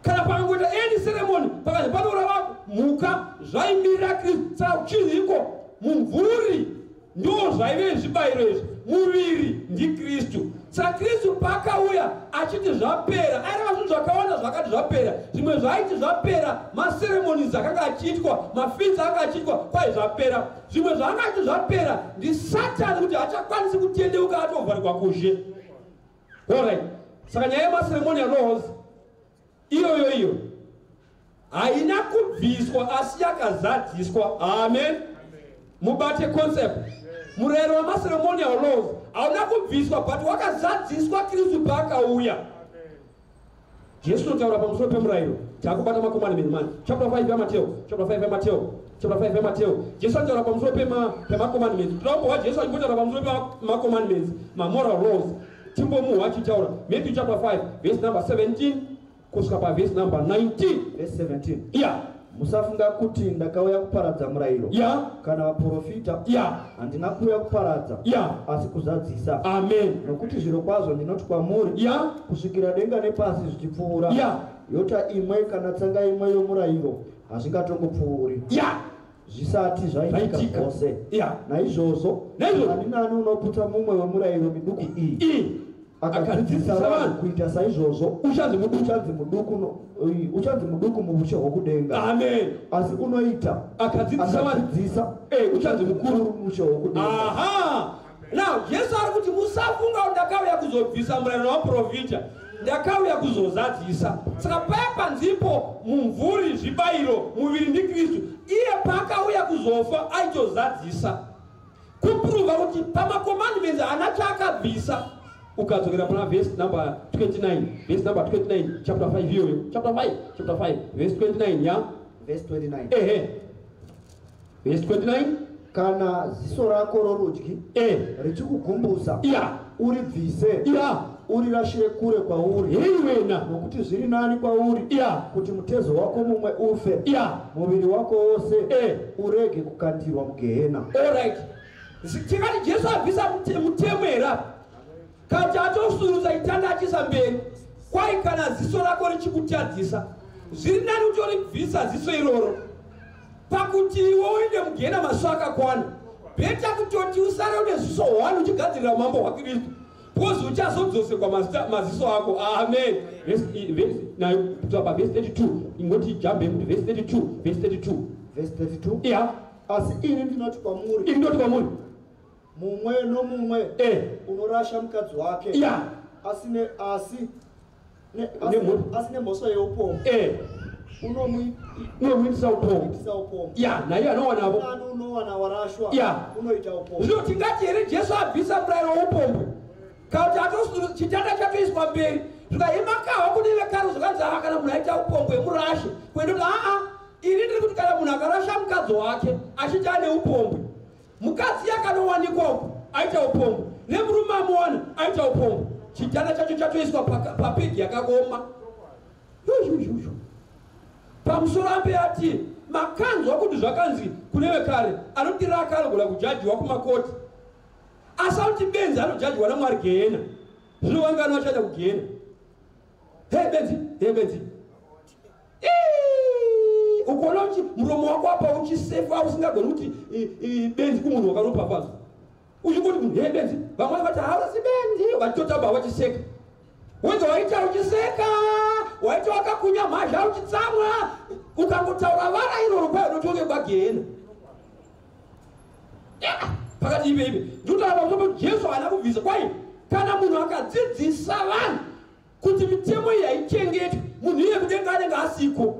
Kana pangoita any ceremony pakanzi panourawa mhuka zvaimirira Kristu. Saka chiziko mumvuri ndo zvaive zvibayiro izvi, muviri ndikristu. Saka Kristu pakauya achiti zvapera, aireva zvinhu zvakawanda zvakati zvapera. Zvimwe zvaiti zvapera, maseremonies akanga achiitwa, mafeasts akanga achiitwa, kwai zvapera. Zvimwe zvangati zvapera ndi Satani kuti achakwanisi kutendeuka atovharirwa kuzhe. Alright. Saka nyaya yemaceremonial laws iyo haina kubviswa asi yakazadziswa. Amen. Mubate concept. Murairo wamaceremonial laws hauna kubviswa but wakazadziswa Kristu paakauya. Jesu notaura pamusoro pemurairo. Takubata macommandment man. Chapter 5 yaMateo. Chapter 5 yaMateo. Chapter 5 yaMateo. Jesu anotaura pamusoro pemacommandments. Tinombova Jesu achimbotaura pamusoro pemacommandments, mamoral laws. Timbomuhwa achitaura. Matthew chapter 5 verse number 17 kusvika paverse number 19. Verse 17. Yeah. Musafunga kuti ndakauya kuparadza murairo kana vaprofita. Handina kuuya kuparadza asi kuzadzisa. Amen. Nokuti zviro kwazvo ndinoti kwamuri kusvikira denga nepasi zvichipfuura yota imwe kana tsanga imwe yomurairo hazvingatongopfuuri zvisati zvaitika zvose. Naizvozvo ani nani unoputsa mumwe wemurairo miduku iyi akadzidzisa vanhu kuita saizvozvo uchanzi muduku muushe hwokudenga. Amen. Asi unoita akadzidzisa uchanzi mukuru muushe hwokudenga. Aha. Now Jesu ari kuti musafunga ndakauya kuzobvisa murayiro wavaprofita, ndakauya kuzozadzisa. Saka paya panzipo mumvuri zvibayiro muviri ndikristu, iye paakauya kuzofa aitozadzisa kupruva kuti pamacommandments haana chaakabvisa. Ukadzokera pana verse number 29 chapter 5 iyoyo chapter 5 verse 29 verse 29 Verse 29. Kana ziso rako rorudyi richikugumbusa uribvise urirashire kure kwauri, nokuti zviri nani kwauri kuti mutezo wako mumwe ufe, muviri wako wose urege kukandirwa mugehena. Alright. Tikati Jesu abvisa mutemo era kati atosurudza itanda achisa mberi, kwai kana ziso rako richikutadzisa zviri nani kuti uribvisa ziso iroro pakuti iwe uinde mugehena mazuva akakwana. Beta kutoti usare une ziso 1 uchigadzirira mambo waKristu, pozi uchazodzoswa maziso ako. Amen. Now to verse 32. Ingoti jambe mu verse 32. Verse 32. Verse 32. Yeah. Asi ini ndinoti kwamuri. Mumwe nomumwe unorasha mukadzi wake asine mhosva yeupombo unomwitisa upombo. Naye unowana warashwa unoita upombo. Zvino tingati here Jesu abvisa murayiro woupombo kuti chitanda chatoiswa mberi, zvikaimakawa kune vekare zvakanzi kana munhu aita upombo emurashe kwenda kuti ini ndiri kuti kana munhu akarasha mukadzi wake achiti ane upombo, mukadzi yakanowanikwa aita upombo, nemurume amuwana aita upombo, chitanda chacho chatoiswa papegi yakakoma. Pamusoro ambe ati makanzwa kuti zvakanzi kune vekare anotira akarogora kujajiwa kumakoti, asauti benzi anojajiwa naMwari gehena. Zvino wangano achaenda kugehena. Benzi ukoona kuti muromo wako apa uchisefa usingagoni kuti benzi kumunhu wakaropafadzwa, uchingoti munhu benzi, vamwe vati haurasi benzi, vachitotamba vachiseka. Wenza waita uchiseka, waita wakakunya mhazha uchitsamwa, ukangotaura vara iroro kwayo unotonge kwagehena. Pakati ipe ndinotaura pamusoro Jesu haana kubvisa. Kwai kana munhu akadzidzisa vanhu kuti mitemo iyi haichengetwe, munhu iye kudenga anenge asiko.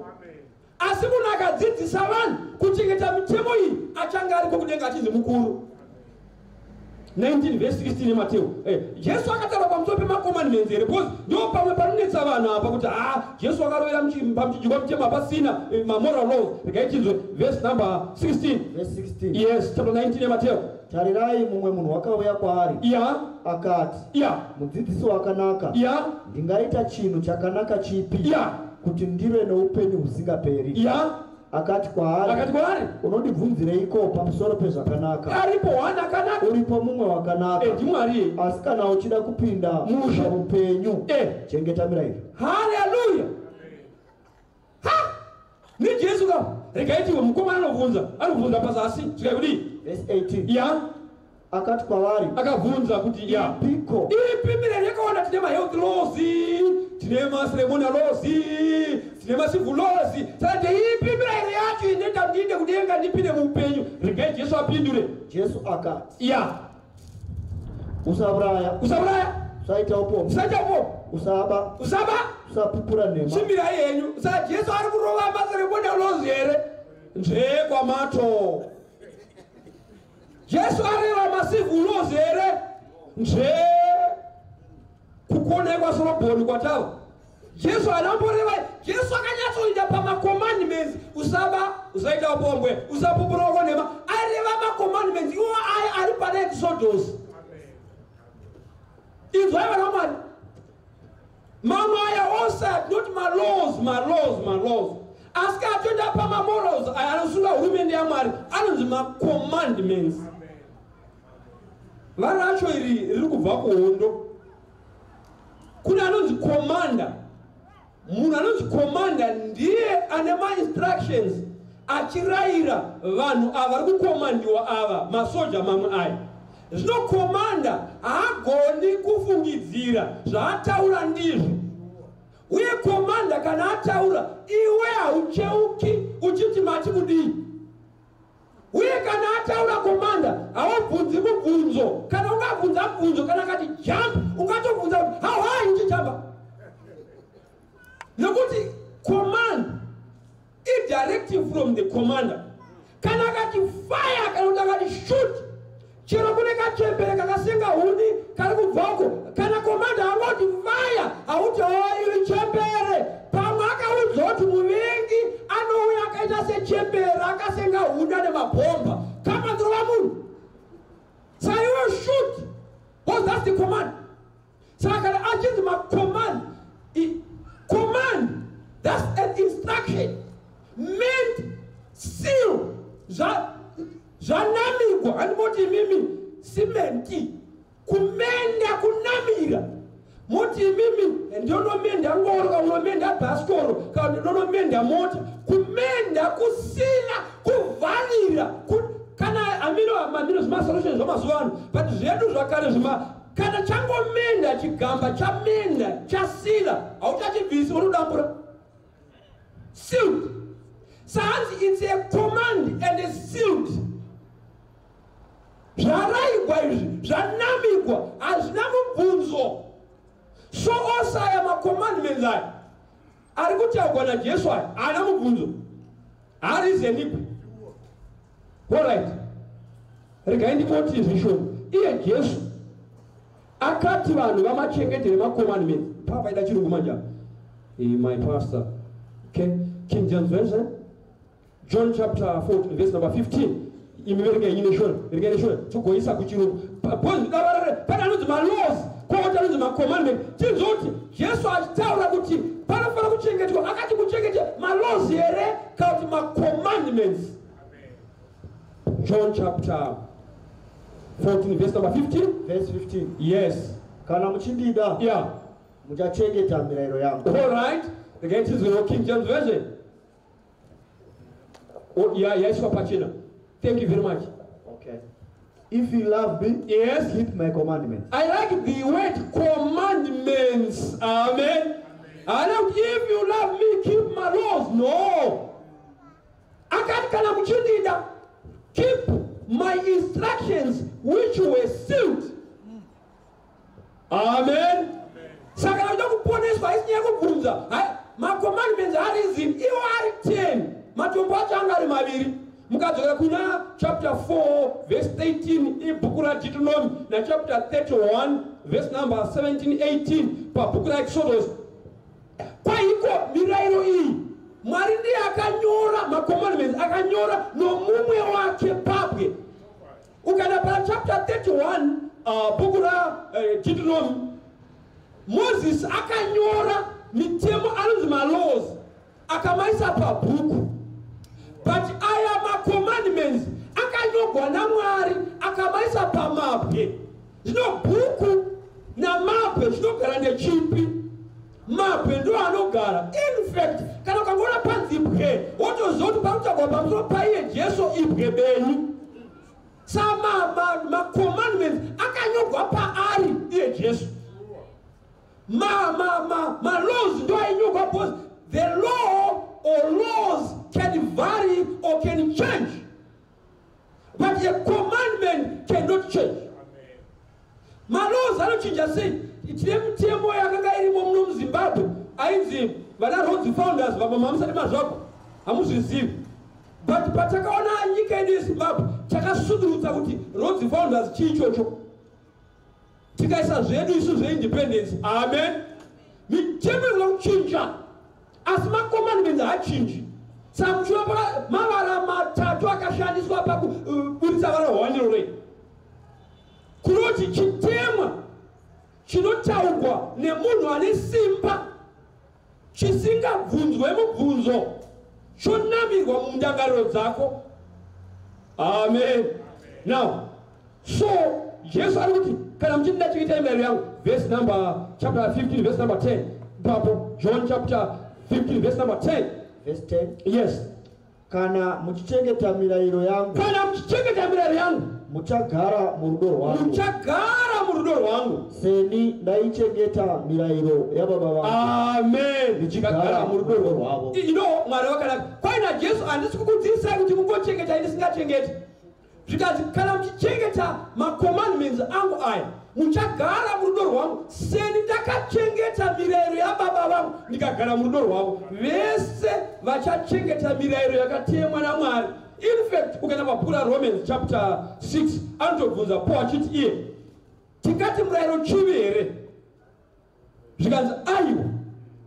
Asi munhu akadzidzisa vanhu kuchengeta mitemo iyi achanga ariko kudenga achinzi mukuru. 19 verse 16 yeMateo. Jesu akataura pamusoro pemacommandments here, because ndo pamwe panonetsa vanhu apa kuti Jesu akarovera pamuchinjikwa mitemo pasina moral laws. Rekaichinzwe verse number 16. Verse 16. Yes, chapter 19 yeMateo. Tarirai mumwe munhu wakauya kwaari akati, mudzidzisi wakanaka, ndingaita chinhu chakanaka chipi kuti ndive noupenyu husingaperi? Akati kwaari, unondibvunzireiko pamusoro pezvakanaka? Aripo one akanaka, uripo mumwe wakanaka, asi kana uchida kupinda muupenyu chengeta mirayiro. Haleluya. Ni Jesu ka rekaitiwe mukomana anobvunza pazasi zvikakudi. Verse 18. Akati kwavari, akabvunza kuti piko ipi mirayiro yakawanda, tine mahealth laws, tine maceremonial laws, tine macivil laws, saka ipi mirayiro yacho inoita ndiinde kudenga ndipinde muupenyu? Regai Jesu apindure. Jesu akati, usauraya, usaita upombo, usaba, usapupura nhema. Chimbira yenyu. Saka Jesu ari kurova maceremonial laws here kwamato. Jesu areva macivil laws here kukonekwa Sorobhoni kwatava. Jesu anamboreva, Jesu akanyatsoita pamacommandments, usaba, usaita upombwe, usapupura nhema. Areva macommandments iwo ari pana Exodus. Inzwai vana vaMwari. Mamwe aya also not my laws. Asi atoenda pamamorals anosunga hurumende yaMwari anonzi macommandments. Varacho iri riri kubva kuhondo. Kune anonzi commander. Munhu anonzi commander ndiye ane ma-instructions achirayira vanhu ava vari kukomandiwa ava masoja mamwe aya. Zvino commander haagoni kufungidzira zvaataura ndizvo. Uye commander kana ataura, iwe haucheuki uchiti mati kudii. Uye kana ataura commander, haubvunzi mubvunzo. Kana ungabvunza mubvunzo, kana kati jump, ungatobvunza how high uchichamba. Nokuti command is directive from the commander. Kana kati fire, kana kati shoot, chero kune kachembere kakasenga huni kari kubvako, kana commander angoti fire, hauti iwe chembere. Pamwe akaudza kuti muvengi anouya akaita sechembere akasenga huni ane mabhomu. command. Saka achinzi command. Command, that's an instruction meant seal. Zanamigwa and mimi simenti kumenda kunamira moti mimi ndono menda ngoro unomenda baskoro kana ndono menda mota kumenda kusila kuvalira kana amino zima solutions zomazwano but zvedu zvakare zvima kana changomenda chigamba chamenda chasila auchachibvisi unodambura sealed. Sounds it's a command and a sealed. Zvaraigwa izvi zvanamigwa hazvina mubvunzo. So also I am a commandment aya ari kutaurwa naJesu aya haana mubvunzo harizenikwe. Alright, regai ndipoti zvishoma. Iye Jesu akati vanhu vamachengetere macommandments. Papa ida chirungu manja. My pastor. King James Version. John chapter 4 verse number 15. Imiverenge inishona. Verenge inishona. Tukoisa kuchirungu. Pana nuzi ma laws. Kwa nuzi ma commandment. Tinzoti. Jesu achitaura kuti. Pana fana kuchengetwa. Akati kuchengete ma laws here. Kauti ma commandments. John chapter 14 verse number 15. Verse 15. Yes. Kana muchindida. Yeah. Muchachengeta mirayiro yangu. All right. The guy is the King James Version. Oh, yeah, yes, Pachina. Thank you very much. Okay. If you love me, yes, keep my commandments. I like the word commandments. Amen. I don't, if you love me, keep my laws. No. I can't keep my instructions which were sealed. Amen. Saka don't put this by my commandments are in you are 10. Matumba changari maviri. Mukadzora kuna chapter 4 verse 18 ibukura Deuteronomy na chapter 31 verse number 17 18 pa bukura Exodus. Kwa iko mirairo hii Mwari ndiye akanyora ma commandments akanyora no mumwe wake papwe. Ukana pa chapter 31 bukura Deuteronomy Moses akanyora mitemo anonzi ma laws akamaisa pa bhuku. But I am a commandments akanyogwa na Mwari akamaisa pa mapwe. Zvino bhuku na mapwe zvinogara nechipi. Mapwe ndo anogara. In fact kana ukangona panzi ibwe wotozoti pakutakwa pamusoro paiye Jesu ibwe benyu. Sama ma commandments akanyogwa paari iye Jesu. Ma laws do I know because the law or laws can vary or can change. But a commandment cannot change. Ma laws are not changing. Say, it's them temo yakanga irimo mu Zimbabwe. Ainzi vana road founders baba mamsa ni mazoko. Amuzizivi. But patakaona nyika ine Zimbabwe chakasudurutsa kuti road founders chichocho. Tikaisa zvedu isu zveindependence. Amen. Mitemo inochinja. As ma commandments achinji. Samchwa mavara matatu akashandiswa pa kuburitsa vana wanirore. Kuroti chitema chinotaurwa nemunhu ane simba chisingabvunzwe mubvunzo chonamirwa mundangariro dzako. Amen. Now, so Jesus ari kuti kana muchinda chikuita mirayiro yangu verse number chapter 15 verse number 10 papo John chapter 15 verse number 10 verse 10. Yes. Kana muchichengeta mirayiro yangu. Kana muchichengeta mirayiro yangu muchagara murudo rwangu. Muchagara murudo rwangu. Seni ndaichengeta mirayiro ya baba vangu. Amen. Muchagara murudo rwavo. You know Mwari wakana kwaina Jesu andisi kukudzidzisa kuti mungochengeta ndisingachengeti. Zvikazi kana muchichengeta ma commandments angu aya muchagara murudo rwangu seni ndakachengeta mirayiro ya baba vangu ndikagara murudo rwavo vese vachachengeta mirayiro yakatemwa naMwari. In fact ukaenda papura Romans chapter 6 anotobvunza Paul achiti iye tikati murayiro chivi here zvikanzi aiwa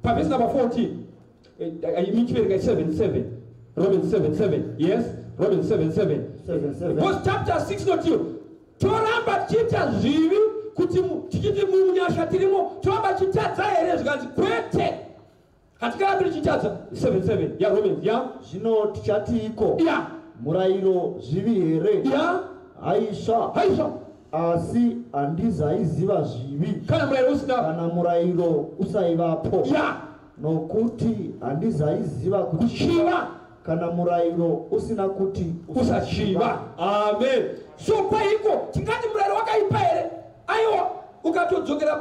pavhesi number 14 michiverenga 7:7 Romans 7:7 yes Romans 7:7 because chapter 6 notiyo toramba tichiita zvivi kuti tichiti munyasha tirimo toba chitadza here zvikanzi kwete hatikabiri chitadza 77 ya Romans ya zvino tichatiiko ya murayiro zvivi here ya haisha asi handizaiziva zvivi kana murayiro usina kana murayiro usaivapo ya nokuti handizaiziva kuchiva kana murayiro usina kuti usachiva. Amen. So kwaiko tingati murayiro wakaipa here aiwa ukatodzokera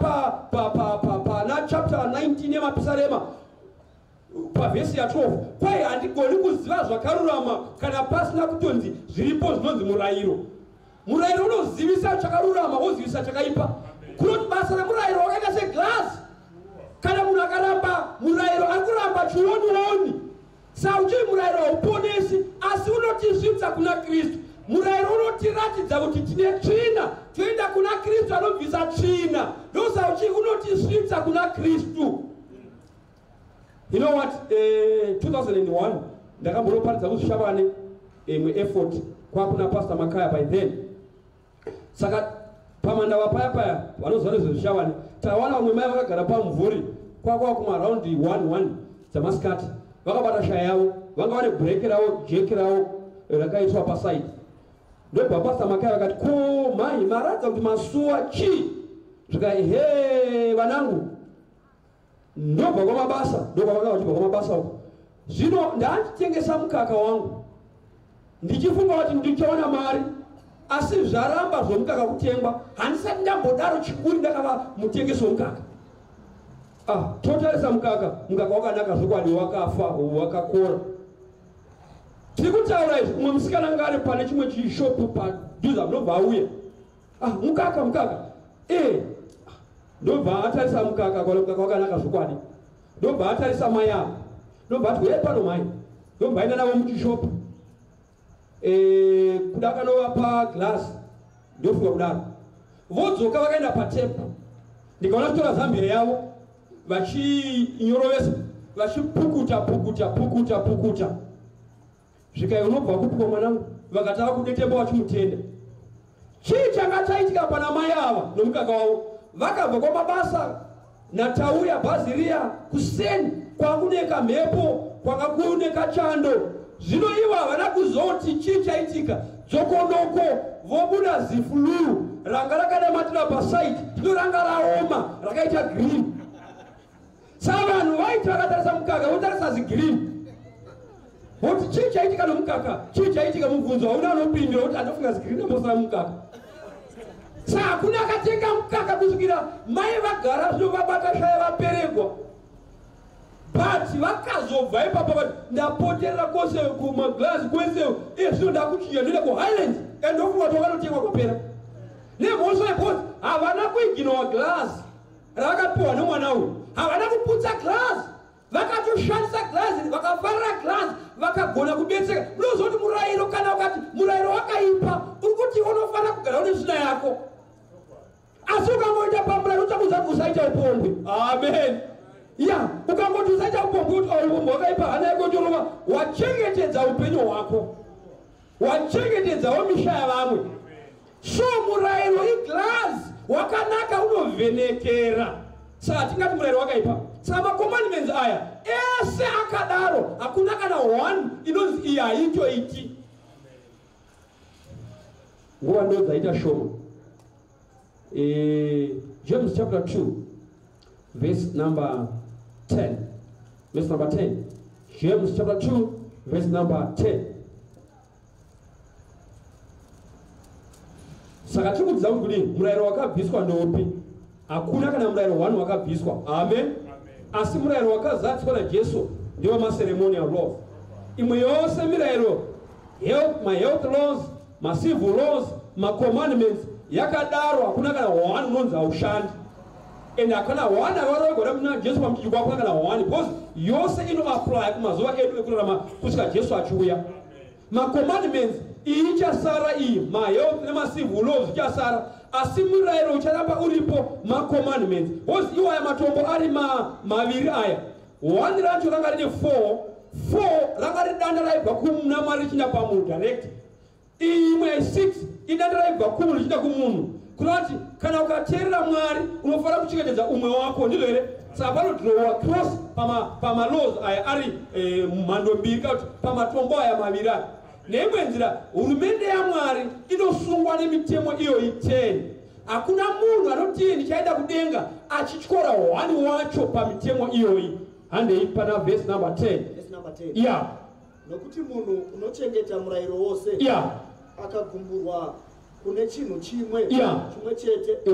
na chapter 19 yemapisarema pavhesi ya 12 kwai handigoni kuziva zvakarurama kana pasina kutonzi zviripo zvinonzi murayiro. Murayiro unozivisa chakarurama wozivisa chakaipa. Kunoti basa remurayiro wakaita seglasi. Kana munhu akaramba murayiro arikuramba chionioni sauchi murayiro hauponesi asi unotisvitsa kuna Kristu. Murayiro unotiratidza kuti tine tsvina toenda kuna Kristu anobvisa tsvina ndosauchi unotisvitsa kuna Kristu. You know what, 2001 ndakamboparidza kuzvishavane effort kwakuna Pastor Makaya by then. Saka pamandava paya vanoziva nezvezvishavane tawana vamwe mai vakagara pamumvuri kwakwa kumaraundi 1 dzamasikati vakabata shaya yavo vanga vane breki ravo jeki ravo rakaitwa pasaidi. Ndobva Pastor Makaya vakati ko mai maratidza kuti masuwa chi zvikai he vanangu ndobva kwamabasa ndokwavanga vachibva kwamabasa uko. Zvino ndanditengesa mukaka wangu ndichifunga kuti ndichaona mari asi zvaramba zvomukaka kutengwa handisati ndambodaro chikuri ndakava mutengesi womukaka. Totarisa mukaka wakanaka zvokwadi wakafa wakakora. Tiri kutaura izvi umwe musikana anga ari pane chimwe chishopu padhuza ndobva auya mukaka ndobva atarisa mukaka wakanaka zvokwadi ndobva atarisa mai avo ndobva ati uye pano mai ndobva aenda navo muchishopu kuda kanova paglasi ndofunga kudaro vodzoka vakaenda patepu ndikaona kutora zambia yavo vachinyorovesa vachipukuta zvikai unobva kupuka mwanangu vakatava kudetemba vachimutenda. Chii changa chaitika pana mai ava nomukaka wavo vakabva kwamabasa natauya bhaziria kuseni kwakuneka mhepo kwakakuneka chando. Zvino ivo havana kuzoti chii chaitika dzokonoko vobuda zifulu ranga rakanamatira pasaiti ndiro ranga raoma rakaita green. Saka vanhu vaiti vakatarisa mukaka votarisa zigreen voti chii chaitika nomukaka chii chaitika mubvunzo hauna anopindira kuti andofunga zigreen ambosara mukaka. Saka hakuna akatenga mukaka kusvikira mai vagara zvino vabata shaya vaperegwa. But vakazobva ipapo vati ndapoterera kwose kumaglasi kwese zvino ndakuchiya ndoenda kuhighlands ndofunga kuti wakanotengwa kwapera. Nemhosva yekuti havana kuiginowa glasi ravakapiwa nomwana uyu havana kuputsa glasi vakatoshandisa glasi vakafarira glasi vakagona kubetseka. Unozoti murayiro kana ukati murayiro wakaipa uri kuti unofanira kugara une svina yako asi ukangoita pamurayiro uchakuza usaita upombwe. Amen. Ya ukangoti usaita upombwe kuti upombwe wakaipa hana yako torova wachengetedza upenyu hwako wachengetedzawo misha yavamwe. So murayiro iglasi wakanaka unovhenekera. Saka tingati murayiro wakaipa. Saka macommandments aya ese akadaro hakuna kana one inonzi iyi haitoiti. Nguva ndo dzaita shoma. James chapter 2 verse number 10. Verse number 10. James chapter 2 verse number 10. Saka chikudzidza kuti murayiro wakabviswa ndoupi? Hakuna kana murayiro 1 wakabviswa. Amen. Asi murayiro wakazatswa naJesu ndiwo maceremonial laws. Imwe yose mirayiro my health laws, my civil laws, my commandments yakadaro hakuna kana 1 unonzi haushandi. And hakuna 1 avaroigora muna Jesu pamuchijwa hakuna kana 1 because yose inoapply kumazuva edu ekurarama kusvika Jesu achiuya. My commandments ichasara iyi my health nema civil laws ichasara asi murayiro ucharamba uripo ma commandments because iwaya matombo ari maviri aya 1 racho ranga rine 4 ranga ridanda raibva kuna Mwari richinda pamunhu direct imwe 6 idandiraibva kumunhu lichida kumunhu kunoti kana ukateerera Mwari unofanira kuchengetedza umwe wako ndilo here. Saka panodhirowa cross pamalaws aya ari mhando mbiri kana kuti pamatombo aya maviri aya. Neimwe nzira hurumende yaMwari inosungwa nemitemo iyoyi 10. Hakuna munhu anoti ndichaenda kudenga achityora 1 wacho pamitemo iyoyi. Handei pana verse number 10. Verse number 10. Yeah. Nokuti munhu unochengeta murayiro wose akagumburwa kune chinhu chimwe chimwe chete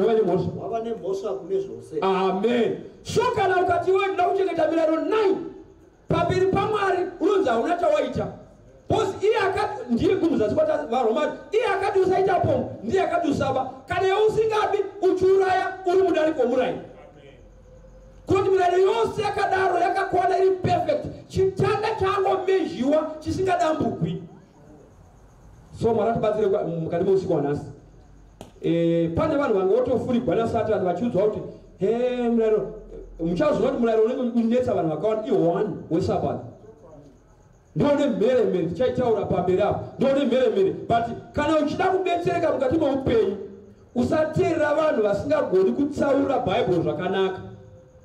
wava nemhosva kune zvose. Amen. So kana ukati wewe ndoda kuchengeta mirayiro 9 pamberi paMwari unonzi hauna chawaita. Bosi iye akati ndiye kumuzasi kwata vaRoma iye akati usaita pombo ndiye akati usaba kana usingabi uchiuraya uri mudariko murayi. Kuti mirayiro yose yakadaro yakakwana iri perfect chitanda changomezhiwa chisingadambukwi. So Mwari atibatsire mukati meusiku wanhasi. Pane vanhu vangotofurigwa naSatani vachiudzwa kuti mirayiro muchazoona kuti murayiro unenge unetsa vanhu vakawanda i1 weSabbath. Ndone mhere tichaitaura pamberi apo ndone mhere but kana uchida kubetsereka mukati meupenyu usateerera vanhu vasingagoni kutsaura bhaibheri zvakanaka.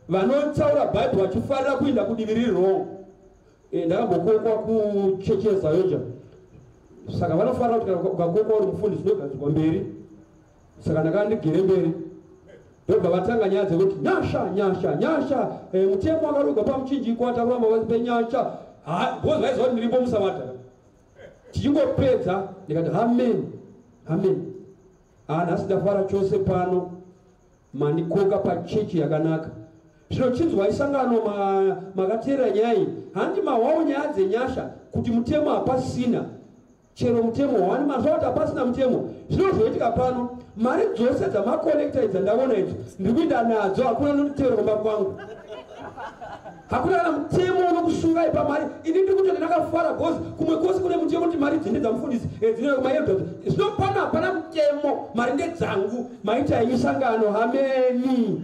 Vanotsaura bhaibheri vachifarira kuenda kudivi riri wrong. Ndakambokokwa kuchecheza yoja. Saka vanofanira kuti ukakokwa uri mufundisi unogadzikwa mberi. Saka ndakandigere mberi. Ndobva vatanga nyaya dzekuti nyasha mutemo wakarugwa pamuchinjikwa takuramba pasi penyasha. Bozi vaiziva kuti ndiripo muSabata. Tichingopedza ndikati amen. Nhasi ndafara chose pano mandikoka pachechi yakanaka. Zvino chinzwai sangano makateerera nyaya iyi. Handi mahwawo nyaya dzenyasha kuti mutemo hapasina. Chero mutemo 1 mazuva kuti hapasina mutemo. Zvinozoitika pano mari dzose dzamakonekta idzi ndaona idzi ndiri kuenda nadzo hakuna notiteerera kumba kwangu. Hakuna kana mutemo unokusungai pamari. Ini ndiri kuti ndakafara gozi kumwe kwose kune mutemo kuti mari dzine dzamufundisi dzine kumaelders. Zvino pano hapana mutemo mari ndedzangu maita yenyu sangano. Ameni.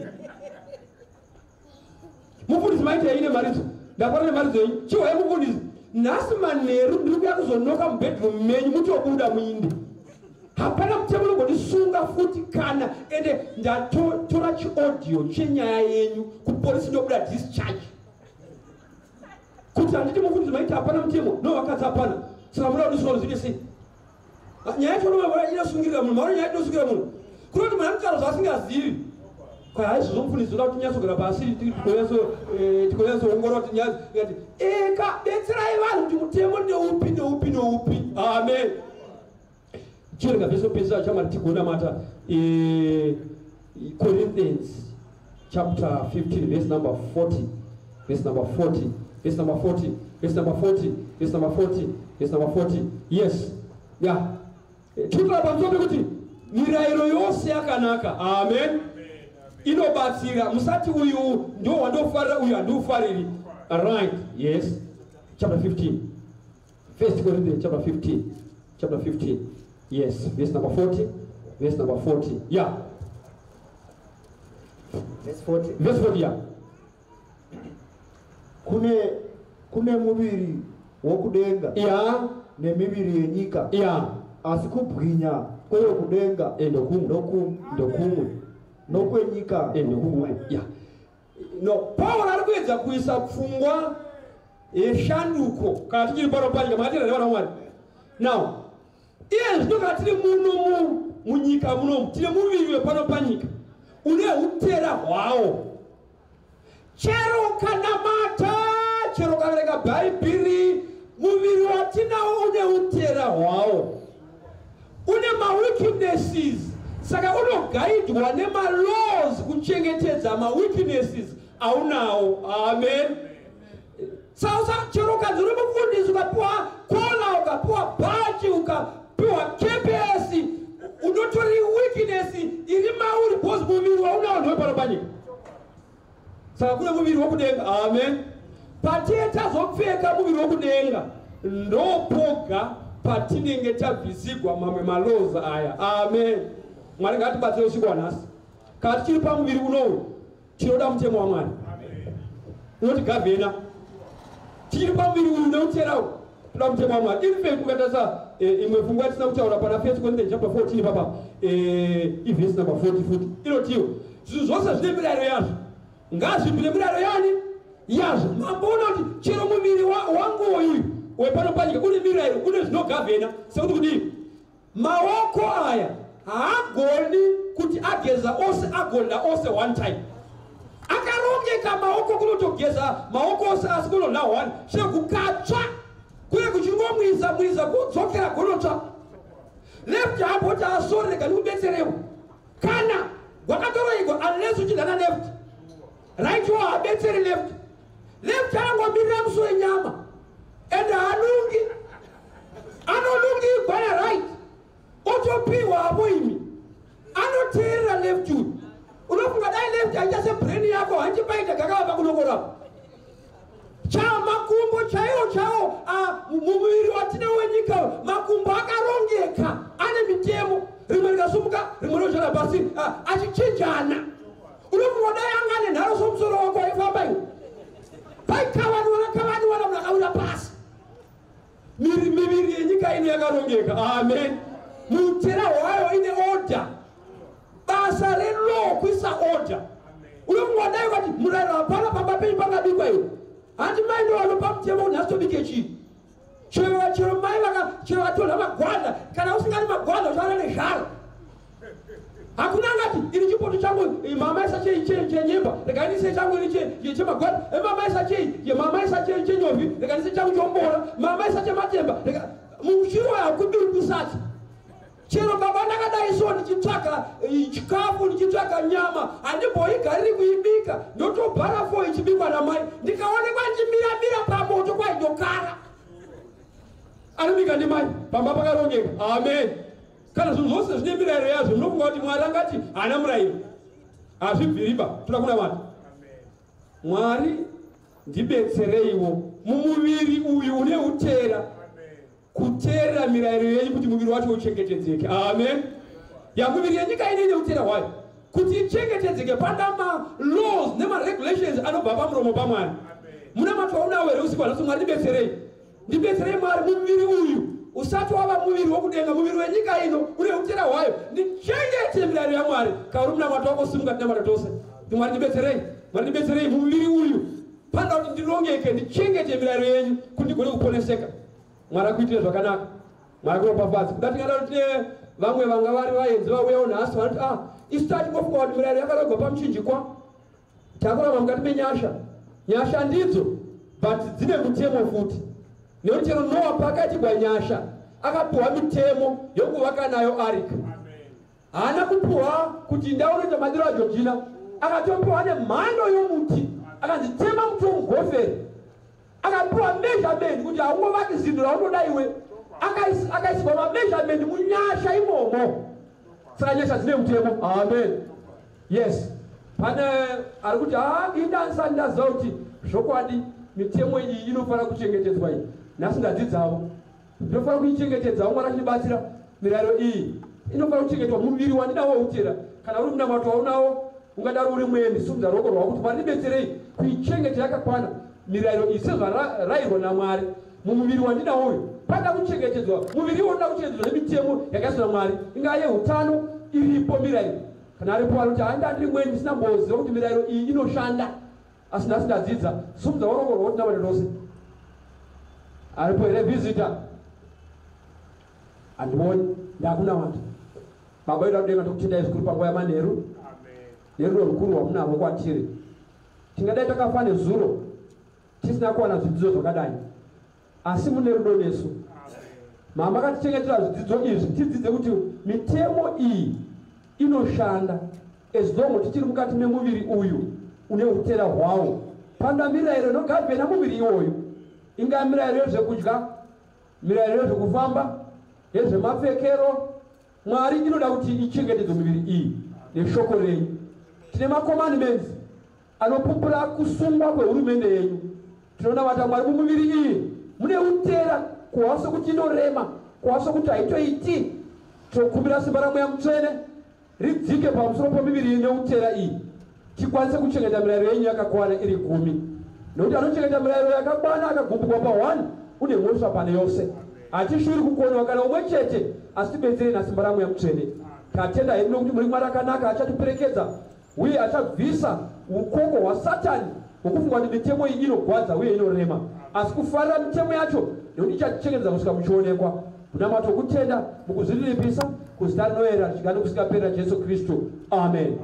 Mufundisi maita ine maridzo ndapara nemari dzenyu chiwai mufundisi nhasi manheru ndiri kuya kuzonoka mubedroom menyu mutobuda muinde. Hapana mutemo unogonisunga futi kana ende ndatora chiaudio chenyaya yenyu kupolisi ndobuda discharge kuti handiti mufundisi maita hapana mutemo novakadzi hapana. Saka muda kudiswa zvinge sei nyaya yacho inosungirira munhu mauro nyaya inosungira munhu kunoti munhu anotara zvasingazivi. Kwa haizvo zvomufundisi uda kuti tinyatsogara pasi tikonyasoongorora kuti nyaya ikati betserai vanhu kuti mutemo ndeupi. Amen. Chirega vhesi yopedzisira chamari tigonamata Corinthians chapter 15 verse number 40. Yes. Yeah. Tutra pamusoro pekuti mirayiro yose yakanaka. Amen. Inobatsira musati uyu ndio wandofarira uyu handiufariri. Right. Yes. Chapter 15. 1 Corinthians chapter 15. Yes, verse number 40. Yeah. Verse 40. Yeah. Kune muviri wokudenga nemiviri yenyika. Asi kubwinya kwekudenga ndokumwe nokwenyika ndokumwe. No, Paul ari kuedza kuisa pfungwa yeshanduko kana tichiri pano panyika makatira nevana vaMwari. Now iye zvinoka tiri muno munyika munomu tine muviri wepano panyika une utera hwawo. Chero ukanamata chero ukavereka bhaibheri muviri watinawo une utera hwawo, une maweaknesses. Saka unogaidwa nemalaws kuchengetedza maweaknesses aunawo. Amen. Sasa chero ukadziri mufundisi ukapiwa kola ukapiwa bhachi ukapiwa kepesi unotori weakness iri mauri bosi muviri waunawo ndowepano panyika. Saka kune muviri wokudenga. Amen. Patiye tazopfeka muviri wokudenga ndopoga patinenge tabvisigwa mamwe malaws aya. Amen. Mwari ngatibatsire usiku wanhasi. Kana tichiri pamuviri unowu tinoda mutemo waMwari unoti gavhena. Tiri pamuviri uyu neuterawo toda mutemo wamwari. In fact ukatasa imwe pfungwa yatisina kutaura pana 1 Corinthians chapter 14 papa verse number 40 futi inotiwo zvinhu zvose zvine mirayiro yazvo ngazvipinde mirayiro yani yazvo. Mamboona kuti chero muviri wangu uyu wepanopanyika une mirayiro, une zvinogavhena sekuti kudii maoko aya haagoni kuti ageza ose agonda ose one time. Akarongeka maoko kunotogeza maoko ose asi kunonda one sekukatsva kuye kuchingomwiza kudzokera gonotsva. Left hapo taasoreka nikubetserewa kana gwakatoroigwa unless uchidana left right wa habetseri left anangomirira musoro enyama ende anolungigwa na right otopiwa hapo imi anoteerera left uyu. Unofunga dai left haichase brain yako hanchipaita kakavapa kunokorapo makumbo chaiwo mumuviri watine wenyika makumbo akarongeka ane mitemo rimwe rikasumuka rimwe roshana pasi achichinjana. Unofunga dai angane nharo somusoro wako aifamba iwe paikavaniwana munakawira pasi. Miviri yenyika ine yakarongeka. Amen. Mutera wayo ine order. Basa relo kuisa order. Unofunga dai kuti murayiro hapana pamba penyu pakabikwa iwe. Handi mai ndo vanopa mutemo unasitobike chii. Chero mai chero vatorha magwanda kana usingani magwanda uchaona nezvaro. Hakuna ngati ini chipoto changu mama isa chenyemba rekanise changu ini chemagwanda mama isa chenyovi rekanise changu chombora mama isa chematemba mushiro yakubiri kusati. Chero baba ndakadai so ndichitsvaka chikafu ndichitsvaka nyama handimboigariri kuibika ndotobhara fo ichibikwa namai ndikaonekwa nchimiramira pamoto kwaidokara anobika ndimai pamba pakarongeka. Amen. Kana zvinhu zvose zvine mirayiro yazvo munofunga kuti Mwari angati haana murayiro hazvibviriba toda kuna Mwari. Mwari ndibetsereiwo mumuviri uyu une utera kuteerera mirayiro yenyu kuti muviri wacho uchengetedzeke. Amen. Muviri yenyika ine utera hwayo kuti ichengetedzeke panda ma-laws nema-regulations anobva pamuromo paMwari. Muna matwaunawo here usiku hanaso Mwari ndibetserei Mwari muviri uyu usati wava muviri wokudenga muviri wenyika ino une utera hwayo ndichengete mirayiro yaMwari. Kauri muna matu wako simuka tinamata tose Mwari ndibetserei muviri uyu panda kuti ndilongeke ndichengete mirayiro yenyu kuti ndigone kuponeseka. Mwari akuitire zvakanaka. Mwari kunopafadza. Kuda tingada kuti vamwe vanga vari vaenzi vauyawo nhasi vanoti isu tachingofunga kuti mirayiro yakarogwa pamuchinjikwa takuramba mukati menyasha ndidzo but dzine mutemo futi. Nekuti chero Noa paakatigwa nyasha akapuhwa mitemo yokuvaka nayo arika. Haana kupuhwa kuti ndaunoita madiro aJorgina akatopuhwa nemhando yomuti akanzi tema muti womugoferi akapuhwa measurement kuti haungovaki zvinhu raunoda iwe akaiswa mameasurement munyasha imomo. Saka nyasha dzine mutemo. Amen. Yes. Pane ari kuti indasani ndaziva kuti zvokwadi mitemo iyi inofanira kuchengetedzwa iyi. Nhasi ndadzidzawo ndinofanira kuichengetedzawo. Mwari achindibatsira mirayiro iyi inofanira kuchengetwa muviri wandidawo utera. Kana uri munamato waunawo ungadaro uri mueni sumudza ruoko rwako kuti Mwari ndibetserei kuichengeta yakakwana mirayiro iyi sezvarayirwa naMwari mumuviri wandina uyu. Pada kuchengetedzwa muviri unoda kuchengetedzwa nemitemo yakaiswa naMwari ingava yeutano iripo mirayiro. Kana aripo anoti handandiri mweni ndisina mboziva kuti mirayiro iyi inoshanda asi nhasi ndadzidza sumudza ruoko rwako tinamata tose. Aripo here visitor handimoni ndakuna wati baba vedu vakudenga ndokutendai zvikuru panguva yamanheru. Nerudo rukuru rwamunavo kwatiri. Tingadai takafa nezuro tisina kuwana zvidzidzo zvakadai asi mune rudo nesu. Mama akatichengetera zvidzidzo izvi tidzidze kuti mitemo iyi inoshanda as long tichiri mukati memuviri uyu une utera hwawo. Panda mirayiro inogavhena muviri iwoyu ingava mirayiro yezvekudya, mirayiro yezvekufamba, yezvemapfekero. Mwari inoda kuti ichengetedze miviri iyi neshoko renyu. Tine macommandments anopupura kusungwa kwehurumende yenyu. Tinonamata Mwari mumuviri iyi mune utera kuhwa sokuti inorema, kuhwa sokuti haitoiti. Tinokumbira simba raMweya Mutsvene ridzike pamusoro pemiviri ine utera iyi tikwanise kuchengeta mirayiro yenyu yakakwana iri 10. Nokuti anochengeta mirayiro yakakwana akagumbukwa pa1 une mhosva pane yose. Hatishuri kukonewa kana umwe chete, asi tibetsere nasimba ramwe mutsvene. Tatenda hedu nokuti muri Mwari akanaka achatiperekedza uye achabvisa ukoko hwaSatani hwokufunga kuti mitemo iyi inogwadza uye inorema, asi kufarira mitemo yacho nekuti ichatichengetedza kusvika muchionekwa. Kunamata kutenda mukuzviriripisa kuzita rinoyera richigana kusvika perera Jesu Kristu. Amen.